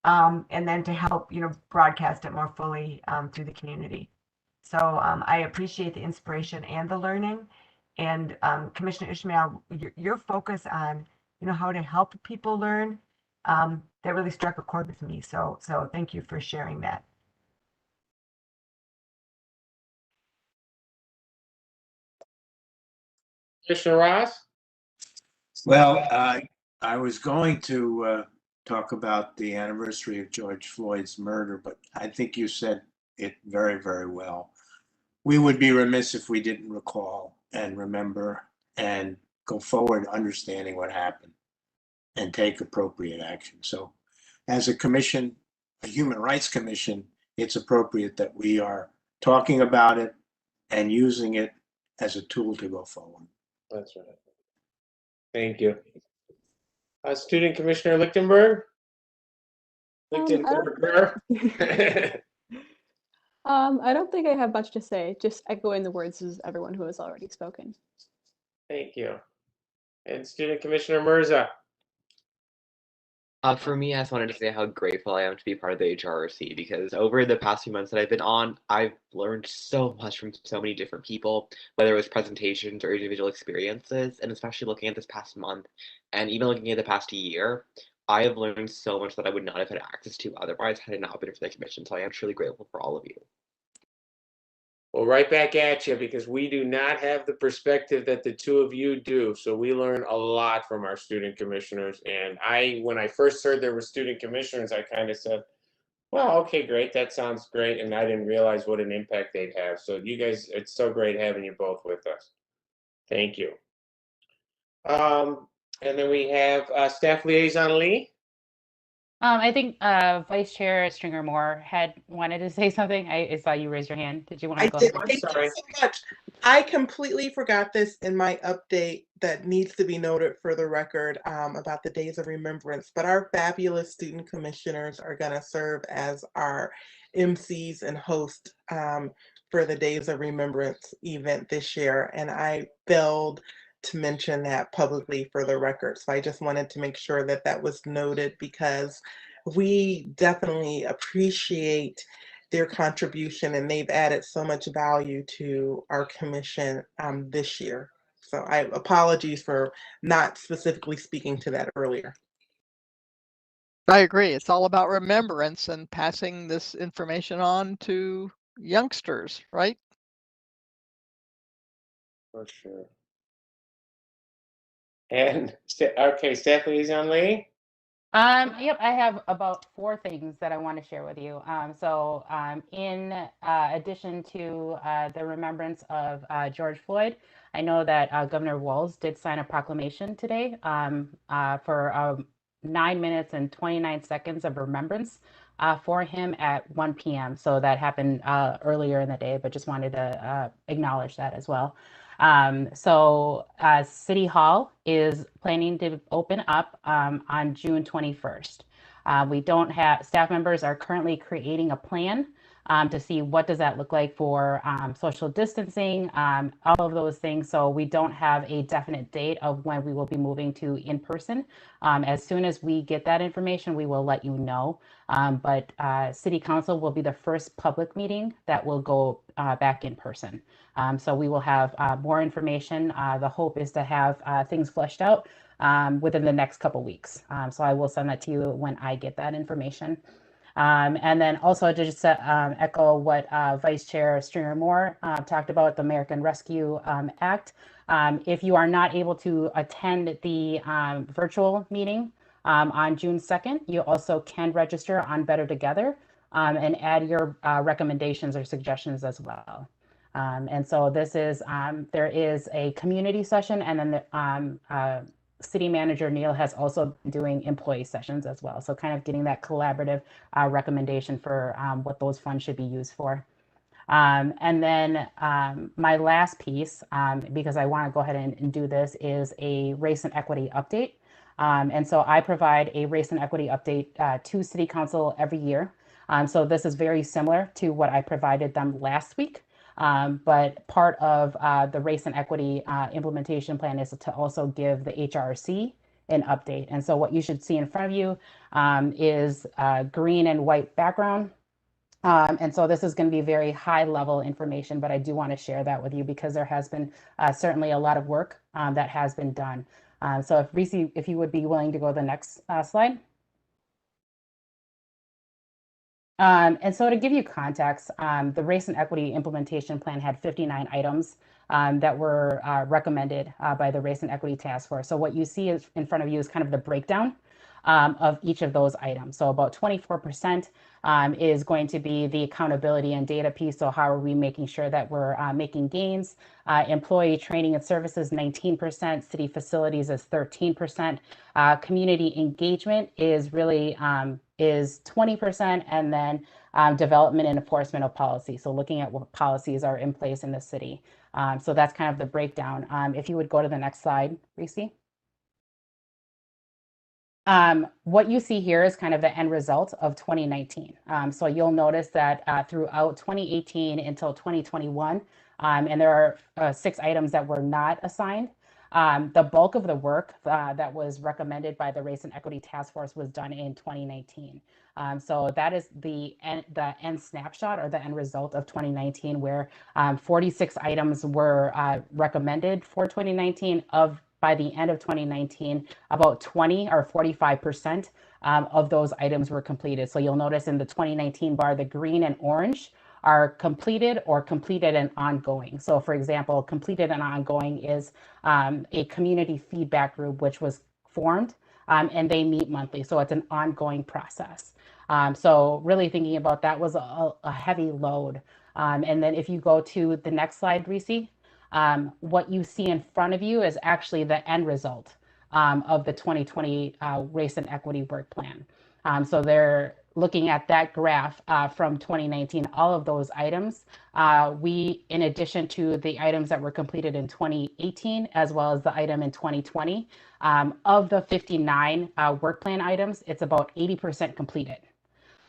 and then to help broadcast it more fully through the community. So I appreciate the inspiration and the learning. And Commissioner Ishmael, your focus on how to help people learn, that really struck a chord with me. So thank you for sharing that. Commissioner Ross? Well, I was going to talk about the anniversary of George Floyd's murder, but I think you said it very, very well. We would be remiss if we didn't recall and remember and go forward understanding what happened and take appropriate action. So as a commission, a human rights commission, it's appropriate that we are talking about it and using it as a tool to go forward. That's right. Thank you. Student Commissioner Lichtenberg? Lichtenberger? I don't think I have much to say, just echoing the words of everyone who has already spoken. Thank you. And Student Commissioner Mirza? For me, I just wanted to say how grateful I am to be part of the HRRC, because over the past few months that I've been on, I've learned so much from so many different people, whether it was presentations or individual experiences, and especially looking at this past month and even looking at the past year, I have learned so much that I would not have had access to otherwise had it not been for the commission. So I am truly grateful for all of you. Well, right back at you, because we do not have the perspective that the two of you do. So we learn a lot from our student commissioners. And when I first heard there were student commissioners, I kind of said, well, okay, great. That sounds great. And I didn't realize what an impact they'd have. So you guys, it's so great having you both with us. Thank you. And then we have Staff Liaison Lee. I think Vice Chair Stringer Moore had wanted to say something. I saw you raise your hand. Did you want to go ahead? Thank you so much. I completely forgot this in my update that needs to be noted for the record about the Days of Remembrance, but our fabulous student commissioners are going to serve as our MCs and hosts for the Days of Remembrance event this year. And I failed to mention that publicly for the record. So I just wanted to make sure that that was noted, because we definitely appreciate their contribution and they've added so much value to our commission this year. So apologies for not specifically speaking to that earlier. I agree. It's all about remembrance and passing this information on to youngsters, right? For sure. And, okay, Staff Liaison Lee? Yep, I have about 4 things that I want to share with you. In addition to the remembrance of George Floyd, I know that Governor Walz did sign a proclamation today for 9 minutes and 29 seconds of remembrance for him at 1 p.m. So that happened earlier in the day, but just wanted to acknowledge that as well. City Hall is planning to open up on June 21st. We don't have, staff members are currently creating a plan to see what does that look like for social distancing, all of those things. So we don't have a definite date of when we will be moving to in person. As soon as we get that information, we will let you know. But City Council will be the first public meeting that will go back in person. So we will have more information. The hope is to have things fleshed out within the next couple weeks. So I will send that to you when I get that information. And then also to just echo what Vice Chair Stringer Moore talked about, the American Rescue Act. If you are not able to attend the virtual meeting on June 2nd, you also can register on Better Together and add your recommendations or suggestions as well. And so this is, there is a community session, and then the City Manager Neil has also been doing employee sessions as well. So kind of getting that collaborative recommendation for what those funds should be used for. And then my last piece, because I want to go ahead and do this, is a race and equity update. And so I provide a race and equity update to City Council every year. So this is very similar to what I provided them last week. But part of the race and equity implementation plan is to also give the HRC an update. And so what you should see in front of you is green and white background. And so this is going to be very high level information, but I do want to share that with you because there has been certainly a lot of work that has been done. So if Reese, if you would be willing to go to the next slide. And so to give you context, the Race and Equity Implementation Plan had 59 items that were recommended by the Race and Equity Task Force. So what you see is in front of you is kind of the breakdown of each of those items. So about 24% is going to be the accountability and data piece. So how are we making sure that we're making gains? Employee training and services, 19%. City facilities is 13%. Community engagement is really is 20%, and then development and enforcement of policy. So looking at what policies are in place in the city. So that's kind of the breakdown. If you would go to the next slide, Reese. What you see here is kind of the end result of 2019. So you'll notice that throughout 2018 until 2021, and there are 6 items that were not assigned. The bulk of the work that was recommended by the Race and Equity Task Force was done in 2019. So that is the end snapshot or the end result of 2019, where 46 items were recommended for 2019. By the end of 2019, about 20 or 45% of those items were completed. So you'll notice in the 2019 bar, the green and orange are completed or completed and ongoing. So for example, completed and ongoing is a community feedback group, which was formed and they meet monthly. So it's an ongoing process. So really thinking about that was a heavy load. And then if you go to the next slide, Reese, what you see in front of you is actually the end result of the 2020 Race and Equity Work Plan. So they're looking at that graph from 2019, all of those items. We, in addition to the items that were completed in 2018, as well as the item in 2020, of the 59 work plan items, it's about 80% completed.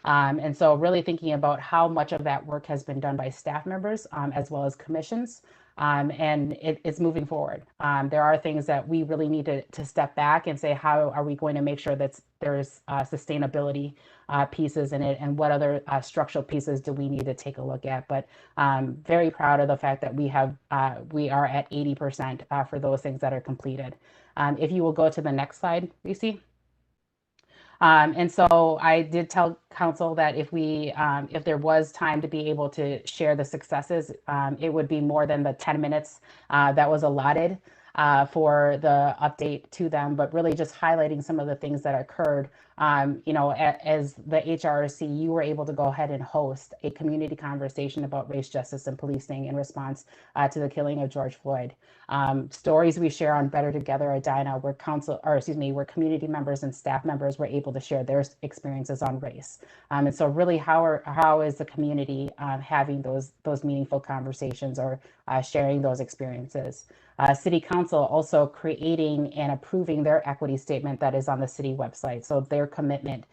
And so really thinking about how much of that work has been done by staff members as well as commissions. And it's moving forward. There are things that we really need to step back and say, how are we going to make sure that there's sustainability pieces in it, and what other structural pieces do we need to take a look at? But very proud of the fact that we are at 80% for those things that are completed. If you will go to the next slide, Reese. And so I did tell council that if there was time to be able to share the successes, it would be more than the 10 minutes that was allotted. for the update to them, but really just highlighting some of the things that occurred. As the HRC, you were able to go ahead and host a community conversation about race justice and policing in response to the killing of George Floyd. Stories we share on Better Together Edina, where where community members and staff members were able to share their experiences on race. And so really how is the community having those meaningful conversations or sharing those experiences? City Council also creating and approving their equity statement that is on the city website. So their commitment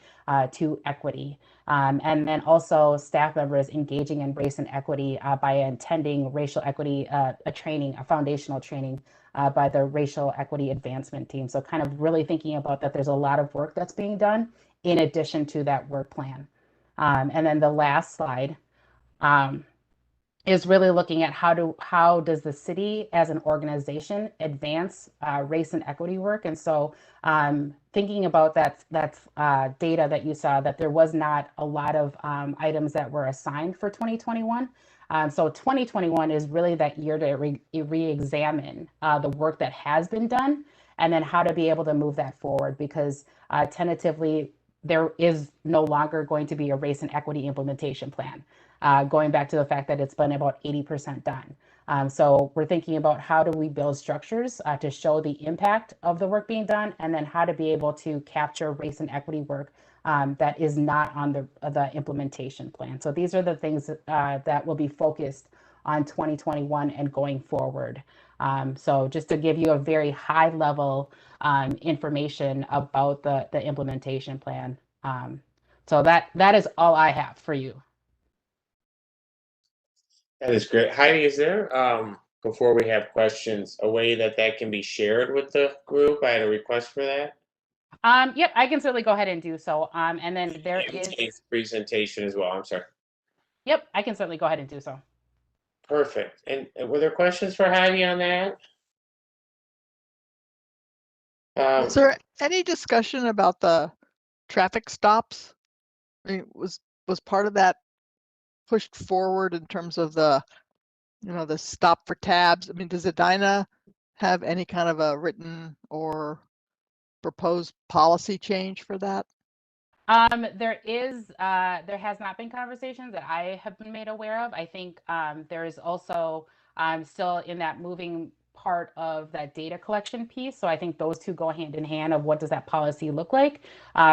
to equity. And then also staff members engaging in race and equity by attending racial equity a foundational training by the Racial Equity Advancement Team. So kind of really thinking about that there's a lot of work that's being done in addition to that work plan. And then the last slide is really looking at how does the city as an organization advance race and equity work. And so thinking about that data that you saw, that there was not a lot of items that were assigned for 2021. So 2021 is really that year to re-examine the work that has been done, and then how to be able to move that forward, because tentatively there is no longer going to be a race and equity implementation plan. Going back to the fact that it's been about 80% done. So we're thinking about how do we build structures to show the impact of the work being done, and then how to be able to capture race and equity work that is not on the implementation plan. So these are the things that will be focused on 2021 and going forward. So just to give you a very high level information about the implementation plan. So that is all I have for you. That is great. Heidi, is there, before we have questions, a way that can be shared with the group? I had a request for that. Yep, I can certainly go ahead and do so. And then there is presentation as well. I'm sorry. Yep, I can certainly go ahead and do so. Perfect. And were there questions for Heidi on that? Is there any discussion about the traffic stops? I mean, was part of that pushed forward in terms of the stop for tabs? I mean, does Edina have any kind of a written or proposed policy change for that? There has not been conversations that I have been made aware of. I think there is also still in that moving part of that data collection piece. So I think those two go hand in hand of what does that policy look like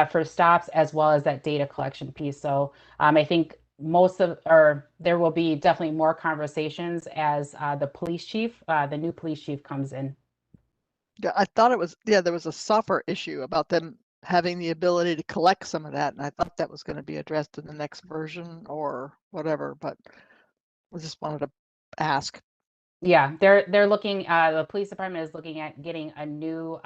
for stops, as well as that data collection piece. So I think there will be definitely more conversations as the new police chief comes in. Yeah, I thought there was a software issue about them having the ability to collect some of that, and I thought that was going to be addressed in the next version or whatever, but I just wanted to ask. Yeah, they're looking, the police department is looking at getting a new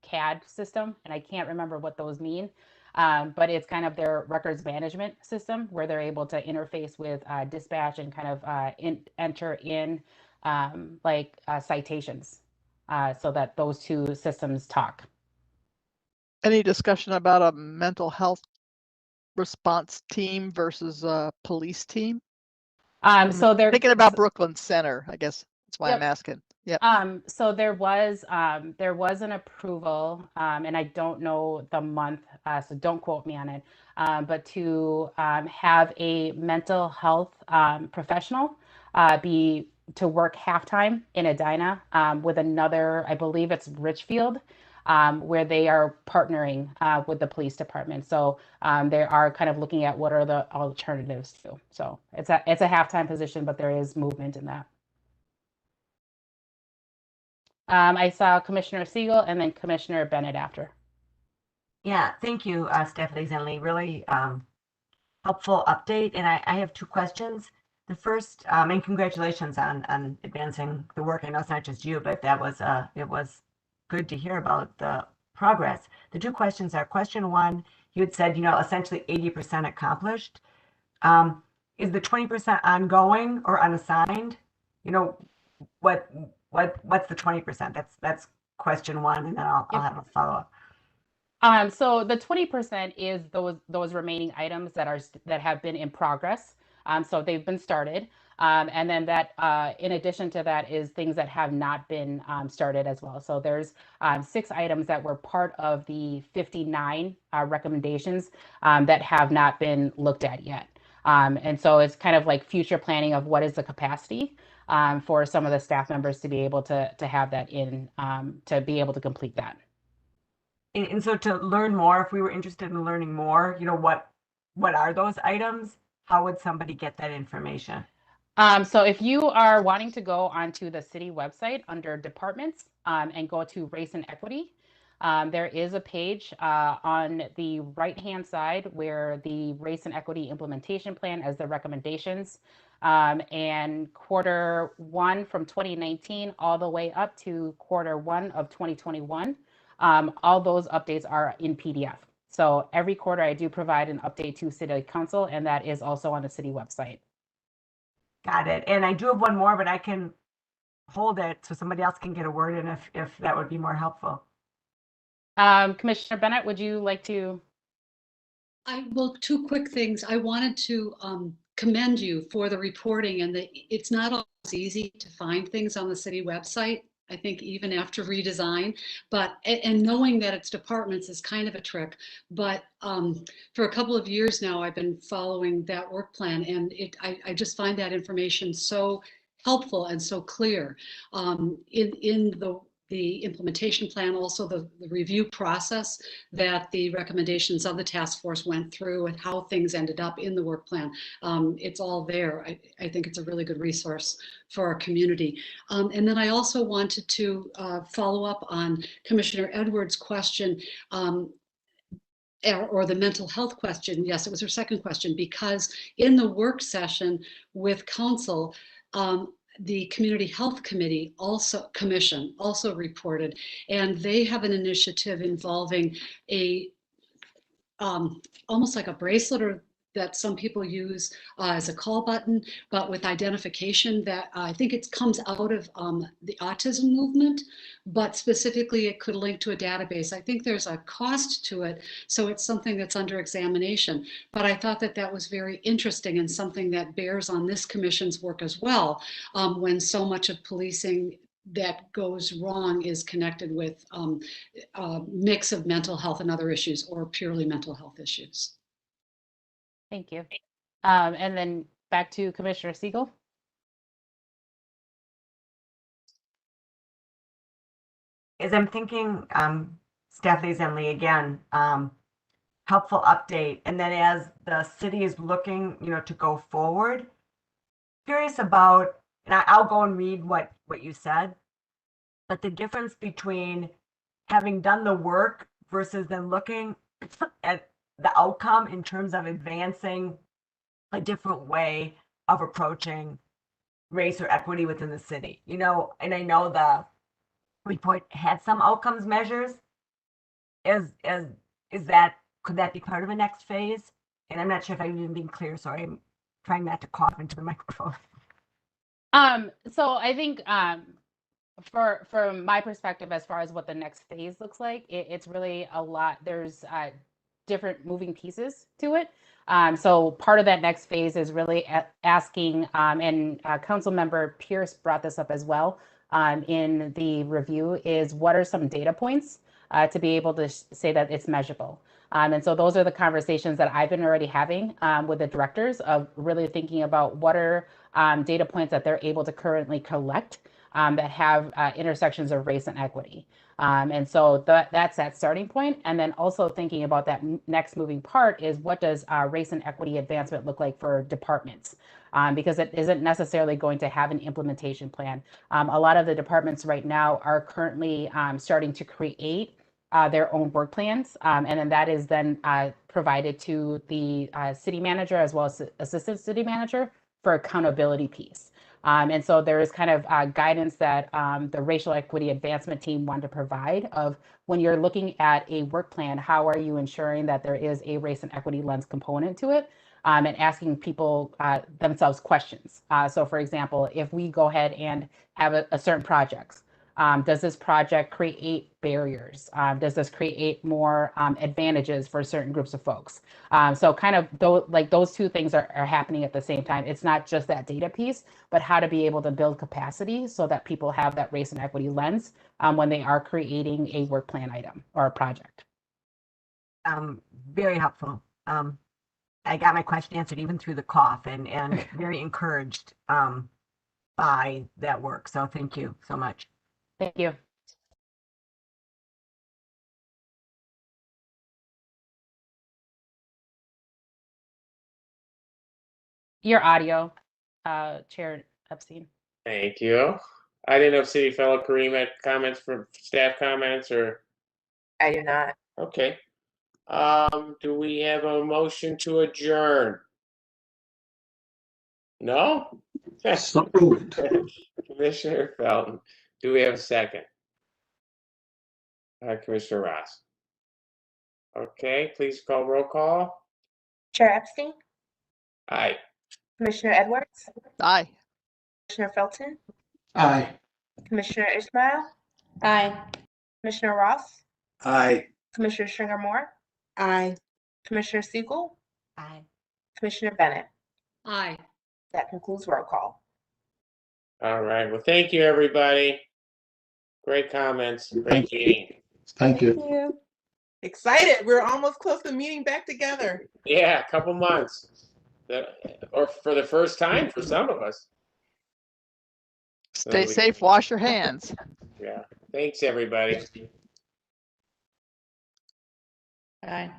CAD system, and I can't remember what those mean, but it's kind of their records management system where they're able to interface with dispatch and kind of enter in citations so that those two systems talk. Any discussion about a mental health response team versus a police team? So they're thinking about Brooklyn Center, I guess that's why Yep. I'm asking. Yep. So there was an approval, and I don't know the month, so don't quote me on it, but to have a mental health professional to work halftime in Edina with another, I believe it's Richfield, where they are partnering with the police department. So they are kind of looking at what are the alternatives too. So it's a halftime position, but there is movement in that. I saw Commissioner Siegel and then Commissioner Bennett after. Yeah, thank you, Stephanie Zenley. Really helpful update. And I have two questions. The first, and congratulations on advancing the work. I know it's not just you, but it was good to hear about the progress. The two questions are, question one, you had said, essentially 80% accomplished. Is the 20% ongoing or unassigned? What's the 20%? That's question one, and then I'll have a follow-up. So the 20% is those remaining items that have been in progress. So they've been started. And then that, in addition to that, is things that have not been started as well. So there's 6 items that were part of the 59 recommendations that have not been looked at yet. And so it's kind of like future planning of what is the capacity for some of the staff members to be able to have that in, to be able to complete that. And so to learn more, if we were interested in learning more, you know, what are those items? How would somebody get that information? So if you are wanting to go onto the city website under departments and go to race and equity, there is a page on the right-hand side where the race and equity implementation plan as the recommendations, and Q1 from 2019 all the way up to Q1 of 2021. All those updates are in PDF. So every quarter I do provide an update to City Council, and that is also on the city website. Got it. And I do have one more, but I can hold it so somebody else can get a word in if that would be more helpful. Commissioner Bennett, would you like to? Well, 2 quick things. I wanted to commend you for the reporting, and it's not always easy to find things on the city website. I think even after redesign, and knowing that it's departments is kind of a trick. But for a couple of years now, I've been following that work plan, and I just find that information so helpful and so clear in the implementation plan, also the review process that the recommendations of the task force went through and how things ended up in the work plan. It's all there. I think it's a really good resource for our community. And then I also wanted to follow up on Commissioner Edwards' question, or the mental health question. Yes, it was her second question, because in the work session with council, the Community Health Commission also reported, and they have an initiative involving a almost like a bracelet or that some people use as a call button, but with identification that I think it comes out of the autism movement, but specifically it could link to a database. I think there's a cost to it, so it's something that's under examination. But I thought that that was very interesting and something that bears on this commission's work as well, when so much of policing that goes wrong is connected with a mix of mental health and other issues, or purely mental health issues. Thank you. And then back to Commissioner Siegel. As I'm thinking, Staff Liaison Lee again, helpful update. And then as the city is looking, you know, to go forward, curious about, and I'll go and read what you said, but the difference between having done the work versus then looking at the outcome in terms of advancing a different way of approaching race or equity within the city. You know, and I know the report had some outcomes measures. Could that be part of a next phase? And I'm not sure if I'm even being clear, so I'm trying not to cough into the microphone. So I think from my perspective, as far as what the next phase looks like, it's really a lot. There's different moving pieces to it. So part of that next phase is really asking, and Council Member Pierce brought this up as well in the review, is what are some data points to be able to say that it's measurable. And so those are the conversations that I've been already having with the directors, of really thinking about what are data points that they're able to currently collect that have intersections of race and equity. And so that's that starting point. And then also thinking about that next moving part is, what does race and equity advancement look like for departments? Because it isn't necessarily going to have an implementation plan. A lot of the departments right now are currently starting to create their own work plans. And then that is then provided to the city manager as well as assistant city manager for accountability piece. And so there is kind of guidance that the racial equity advancement team wanted to provide of, when you're looking at a work plan, how are you ensuring that there is a race and equity lens component to it, and asking people themselves questions. So for example, if we go ahead and have a certain projects, Does this project create barriers? Does this create more advantages for certain groups of folks? So kind of those two things are happening at the same time. It's not just that data piece, but how to be able to build capacity so that people have that race and equity lens when they are creating a work plan item or a project. Very helpful. I got my question answered even through the cough, and very encouraged by that work. So thank you so much. Thank you. Your audio, Chair Epstein. Thank you. I didn't know if City Fellow Kareem had comments for staff comments or. I do not. Okay. Do we have a motion to adjourn? No? So moved. Commissioner Felton, do we have a second? Commissioner Ross. Okay, please call roll call. Chair Epstein, Aye. Commissioner Edwards, Aye. Commissioner Felton, Aye. Commissioner Ismail. Aye. Commissioner Ross, Aye. Commissioner Stringer Moore, Aye. Commissioner Siegel, Aye. Commissioner Bennett. Aye. That concludes roll call. All right, well, thank you, everybody. Great comments, great Thank you. meeting. Thank you. Excited. We're almost close to meeting back together. Yeah, a couple months. Or for the first time for some of us. Stay safe, wash your hands. Yeah, thanks, everybody. Aye.